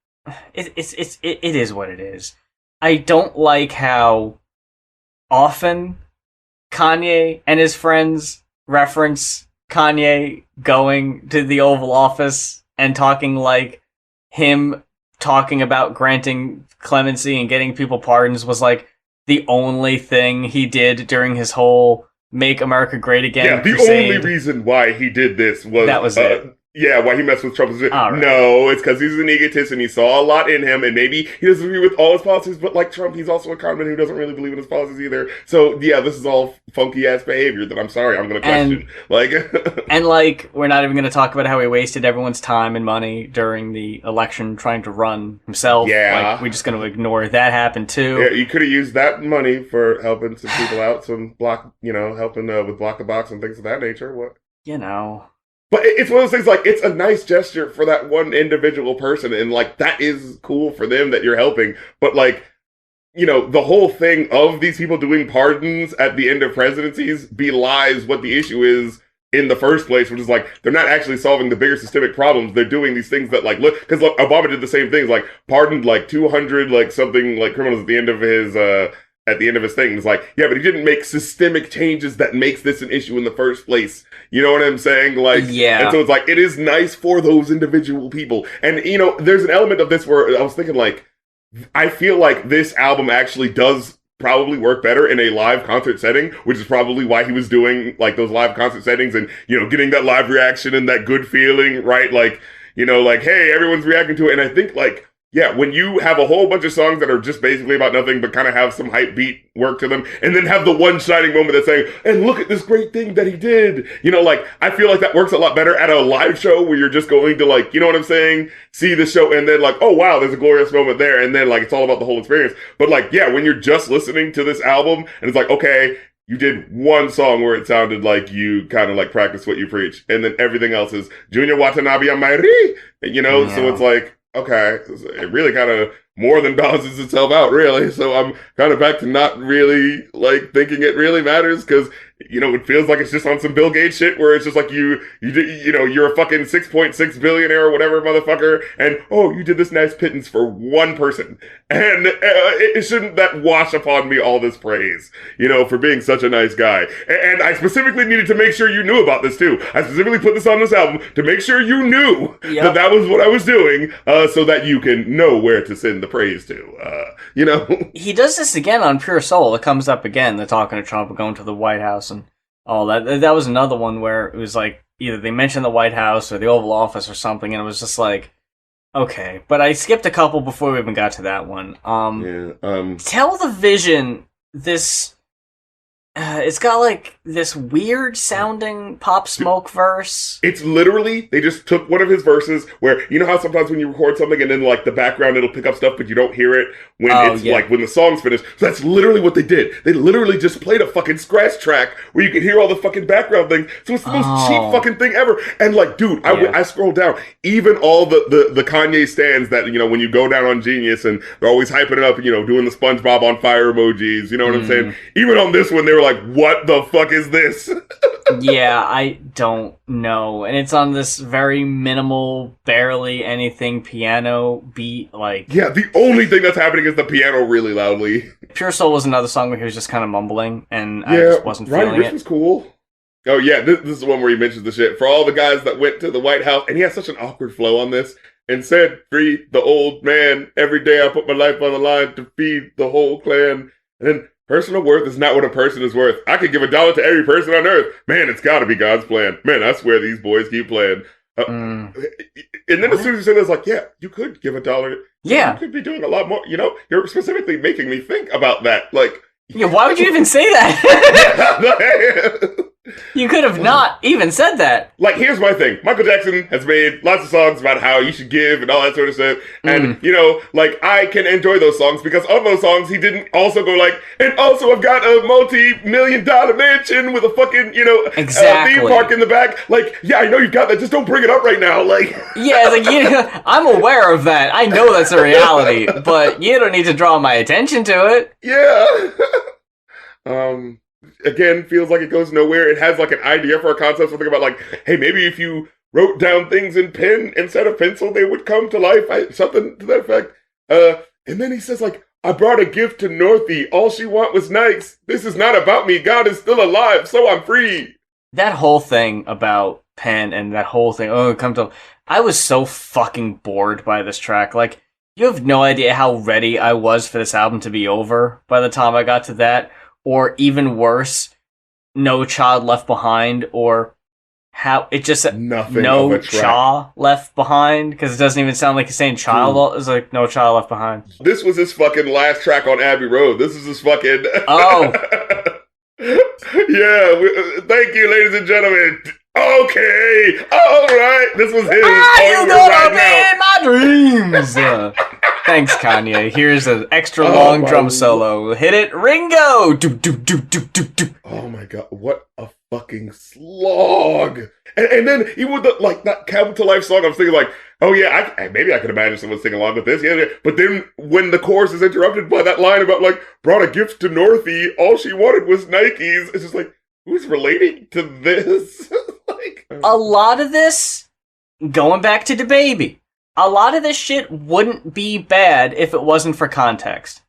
it is what it is. I don't like how often Kanye and his friends reference Kanye going to the Oval Office and talking like him talking about granting clemency and getting people pardons was like the only thing he did during his whole Make America Great Again crusade. Only reason why he did this was... That was it. Yeah, why he messed with Trump. Right. No, it's because he's an egotist and he saw a lot in him, and maybe he doesn't agree with all his policies, but like Trump, he's also a conman who doesn't really believe in his policies either. So, yeah, this is all funky-ass behavior that I'm sorry, I'm going to question. And, like, we're not even going to talk about how he wasted everyone's time and money during the election trying to run himself. Yeah. Like, we're just going to ignore that happened, too. Yeah, you could have used that money for helping some people out, helping with Block the Box and things of that nature. What? You know... But it's one of those things, like, it's a nice gesture for that one individual person, and, like, that is cool for them that you're helping. But, like, you know, the whole thing of these people doing pardons at the end of presidencies belies what the issue is in the first place, which is, like, they're not actually solving the bigger systemic problems. They're doing these things that, like, look, because Obama did the same things, like, pardoned, like, 200, like, something, like, criminals at the end of his thing. It's like, yeah, but he didn't make systemic changes that makes this an issue in the first place. You know what I'm saying? Like, yeah. And so it's like, it is nice for those individual people. And, you know, there's an element of this where I was thinking, like, I feel like this album actually does probably work better in a live concert setting, which is probably why he was doing, like, those live concert settings and, you know, getting that live reaction and that good feeling, right? Like, you know, like, hey, everyone's reacting to it. And I think, like, yeah, when you have a whole bunch of songs that are just basically about nothing, but kind of have some hype beat work to them, and then have the one shining moment that's saying, and look at this great thing that he did. You know, like, I feel like that works a lot better at a live show where you're just going to, like, you know what I'm saying? See the show, and then, like, oh, wow, there's a glorious moment there, and then, like, it's all about the whole experience. But, like, yeah, when you're just listening to this album, and it's like, okay, you did one song where it sounded like you kind of, like, practiced what you preach, and then everything else is Junior Watanabe Amairi, you know? Yeah. So it's like, okay, it really kind of more than balances itself out, really. So I'm kind of back to not really, like, thinking it really matters, because, you know, it feels like it's just on some Bill Gates shit where it's just like you know, you're a fucking 6.6 billionaire or whatever, motherfucker, and, oh, you did this nice pittance for one person. And it shouldn't that wash upon me all this praise, you know, for being such a nice guy. And I specifically needed to make sure you knew about this, too. I specifically put this on this album to make sure you knew that was what I was doing, so that you can know where to send the praise to, you know? He does this again on Pure Soul. It comes up again. They're talking to Trump, going to the White House and all that. That was another one where it was like, either they mentioned the White House or the Oval Office or something, and it was just like, okay. But I skipped a couple before we even got to that one. Tell the Vision, this... it's got, like, this weird sounding Pop Smoke verse. It's literally, they just took one of his verses where, you know how sometimes when you record something and then, like, the background, it'll pick up stuff, but you don't hear it when like, when the song's finished. So that's literally what they did. They literally just played a fucking scratch track where you could hear all the fucking background things. So it's the most cheap fucking thing ever. And, like, dude, I scrolled down. Even all the Kanye stands that, you know, when you go down on Genius and they're always hyping it up, you know, doing the SpongeBob on fire emojis, you know what I'm saying? Even on this one, they were like, what the fuck is this? Yeah, I don't know. And it's on this very minimal, barely anything piano beat, like... Yeah, the only thing that's happening is the piano really loudly. Pure Soul was another song where he was just kind of mumbling, and I just wasn't feeling it. Was cool. Oh yeah, this is the one where he mentions the shit. For all the guys that went to the White House, and he has such an awkward flow on this, and said, free the old man. Every day I put my life on the line to feed the whole clan. And then... personal worth is not what a person is worth. I could give $1 to every person on earth. Man, it's gotta be God's plan. Man, I swear these boys keep playing. And then as soon as you said it, it's like, yeah, you could give $1. Yeah. You could be doing a lot more. You know, you're specifically making me think about that. Like, yeah, why would you even say that? You could have not even said that. Like, here's my thing. Michael Jackson has made lots of songs about how you should give and all that sort of stuff. And, you know, like, I can enjoy those songs because of those songs, he didn't also go like, and also I've got a multi-million-dollar mansion with a fucking, you know, theme park in the back. Like, yeah, I know you got that. Just don't bring it up right now. Like, yeah, it's like, yeah, I'm aware of that. I know that's a reality, but you don't need to draw my attention to it. Yeah. Again, feels like it goes nowhere. It has like an idea for a concept, something about like, hey, maybe if you wrote down things in pen instead of pencil, they would come to life. Something to that effect. And then he says like, I brought a gift to Northie. All she want was nice. This is not about me. God is still alive, so I'm free. That whole thing about pen and that whole thing, I was so fucking bored by this track. Like, you have no idea how ready I was for this album to be over by the time I got to that. Or even worse, No Child Left Behind, or how it just said No Cha Left Behind, because it doesn't even sound like he's saying child. It's like No Child Left Behind. This was his fucking last track on Abbey Road. This is his fucking... Oh. Yeah, thank you, ladies and gentlemen. Okay, all right. This was his. You gonna be in my dreams. Thanks, Kanye. Here's an extra long drum solo. Hit it, Ringo. Doop, doop, doop, doop, doop, doop. Oh my god, what a fucking slog! And then even with the like that Come to Life song, I was thinking like, oh yeah, maybe I could imagine someone singing along with this. Yeah. But then when the chorus is interrupted by that line about like brought a gift to Northie, all she wanted was Nikes. It's just like, who's relating to this? Like, a lot of this, going back to DaBaby, a lot of this shit wouldn't be bad if it wasn't for context.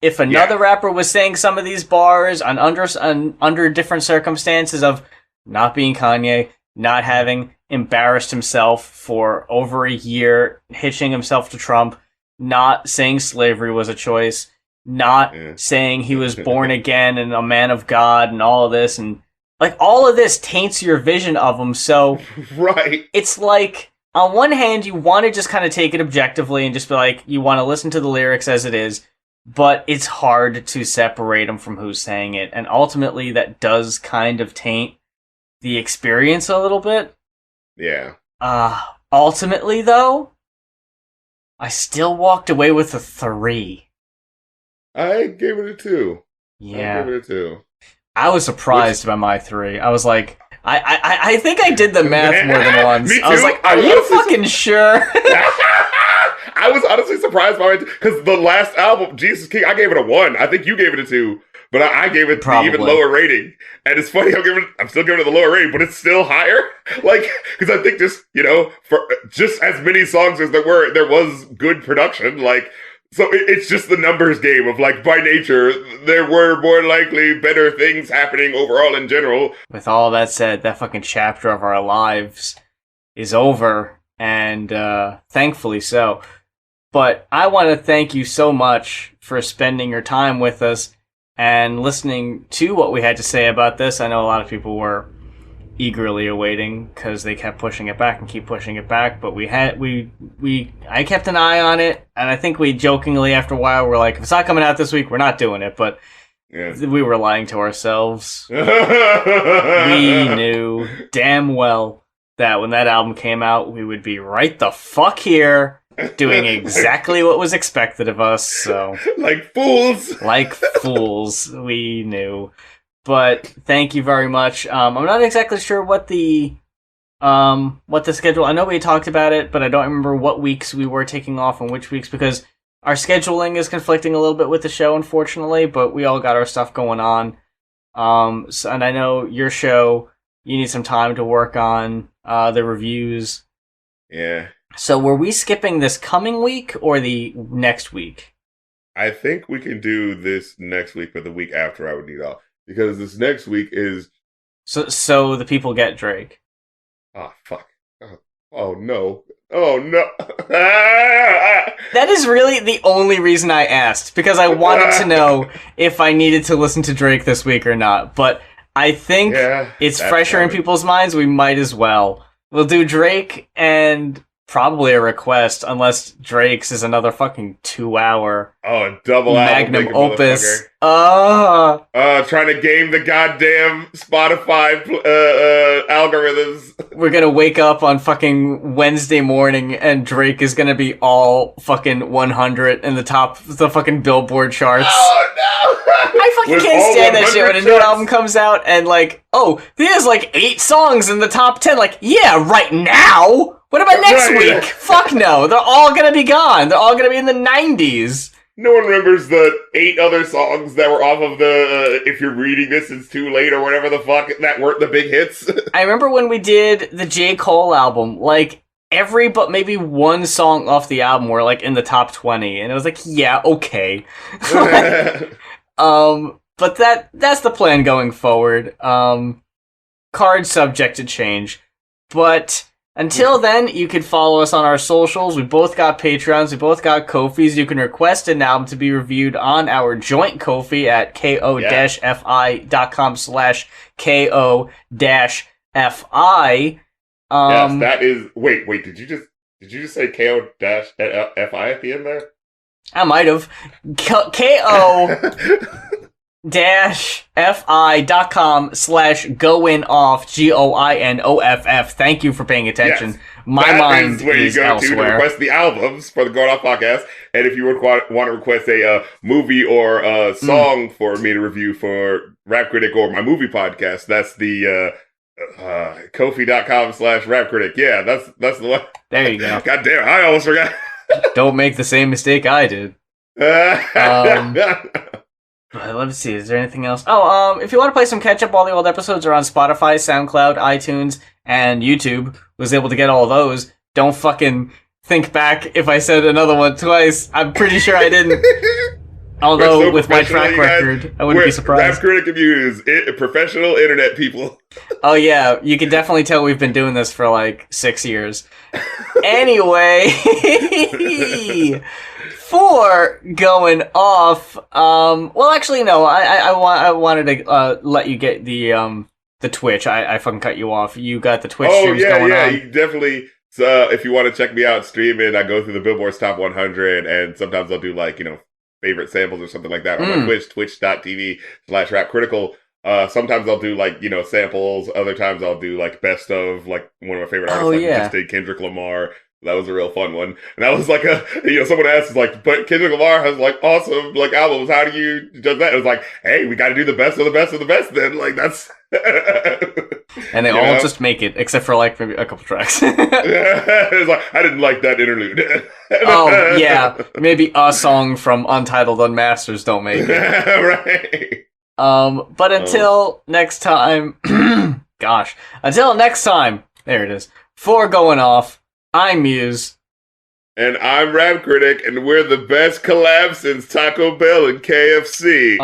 If another rapper was saying some of these bars under different circumstances of not being Kanye, not having embarrassed himself for over a year, hitching himself to Trump, not saying slavery was a choice, not saying he was born again and a man of God and all of this, and like all of this taints your vision of him. So right, it's like on one hand you want to just kind of take it objectively and just be like, you want to listen to the lyrics as it is, but it's hard to separate them from who's saying it, and ultimately that does kind of taint the experience a little bit. Yeah. Ultimately though, I still walked away with a 3. I gave it a 2. Yeah. I gave it a 2. I was surprised by my 3. I was like, I think I did the math more than once. Me too. I was like, are you fucking sure? I was honestly surprised by it because the last album, Jesus King, I gave it a 1. I think you gave it a 2, but I gave it the even lower rating. And it's funny, I'm still giving it the lower rating, but it's still higher. Like, because I think just, you know, for just as many songs as there was good production. Like, so it's just the numbers game of like, by nature, there were more likely better things happening overall in general. With all that said, that fucking chapter of our lives is over, and thankfully so. But I want to thank you so much for spending your time with us and listening to what we had to say about this. I know a lot of people were eagerly awaiting because they kept pushing it back and keep pushing it back, but I kept an eye on it, and I think we jokingly after a while were like, if it's not coming out this week, we're not doing it, but we were lying to ourselves. We knew damn well that when that album came out, we would be right the fuck here doing exactly what was expected of us. So like fools, we knew. But thank you very much. I'm not exactly sure what the schedule. I know we talked about it, but I don't remember what weeks we were taking off and which weeks, because our scheduling is conflicting a little bit with the show, unfortunately. But we all got our stuff going on. And I know your show, you need some time to work on the reviews. Yeah. So were we skipping this coming week or the next week? I think we can do this next week, but the week after I would need off. Because this next week is... So the people get Drake. Oh, fuck. Oh no. Oh, no. That is really the only reason I asked, because I wanted to know if I needed to listen to Drake this week or not. But I think it's fresher in people's minds. We might as well. We'll do Drake and probably a request, unless Drake's is another fucking 2-hour Oh, a double magnum album, opus. Trying to game the goddamn Spotify algorithms. We're gonna wake up on fucking Wednesday morning and Drake is gonna be all fucking 100 in the fucking Billboard charts. Oh no! I fucking With can't all stand that shit when a 100 new charts. album comes out and like, oh, there's like 8 songs in the top 10. Like, yeah, right now? What about next Right. week? Fuck no. They're all gonna be gone. They're all gonna be in the 90s. No one remembers the 8 other songs that were off of the If You're Reading This, It's Too Late, or whatever the fuck, that weren't the big hits. I remember when we did the J. Cole album, like, but maybe one song off the album were, like, in the top 20, and it was like, yeah, okay. But that's the plan going forward. Cards subject to change. But until then, you can follow us on our socials. We both got Patreons. We both got Ko-fis. You can request an album to be reviewed on our joint Ko-fi at ko-fi.com/ko-fi. Yes, that is... Wait, did you just say KO-FI at the end there? I might have. ko-fi.com/goinoff, GOINOFF. Thank you for paying attention. Yes. My That mind is where you is go elsewhere. to request the albums for the Going Off podcast. And if you would want to request a movie or a song for me to review for Rap Critic or my movie podcast, that's the Ko-fi.com/rapcritic. Yeah, that's the one. There you go. God damn, I almost forgot. Don't make the same mistake I did. Let's see, is there anything else? If you want to play some catch up, all the old episodes are on Spotify, SoundCloud, iTunes, and YouTube. Was able to get all those. Don't fucking think back if I said another one twice. I'm pretty sure I didn't. Although, so with my track professional, you record, I wouldn't be surprised. Rap Critic and Muse, professional internet people. Oh yeah, you can definitely tell we've been doing this for like 6 years. Anyway, for Going Off, well actually no, I wanted to let you get the Twitch. I fucking cut you off. You got the Twitch streams going on. You definitely. So if you want to check me out streaming, I go through the Billboard's Top 100, and sometimes I'll do like, favorite samples or something like that on my Twitch, twitch.tv/rapcritical. Sometimes I'll do like, samples. Other times I'll do like best of like one of my favorite artists. We just did Kendrick Lamar. That was a real fun one. And that was like someone asked, like, but Kendrick Lamar has like awesome like albums. How do you judge that? It was like, hey, we got to do the best of the best of the best then. Like that's... And they all just make it, except for like maybe a couple tracks. It's like, I didn't like that interlude. Oh, yeah. Maybe a song from Untitled Unmasters don't make it. Right. But until next time, until next time, there it is. For Going Off, I'm Muse. And I'm Rap Critic, and we're the best collab since Taco Bell and KFC.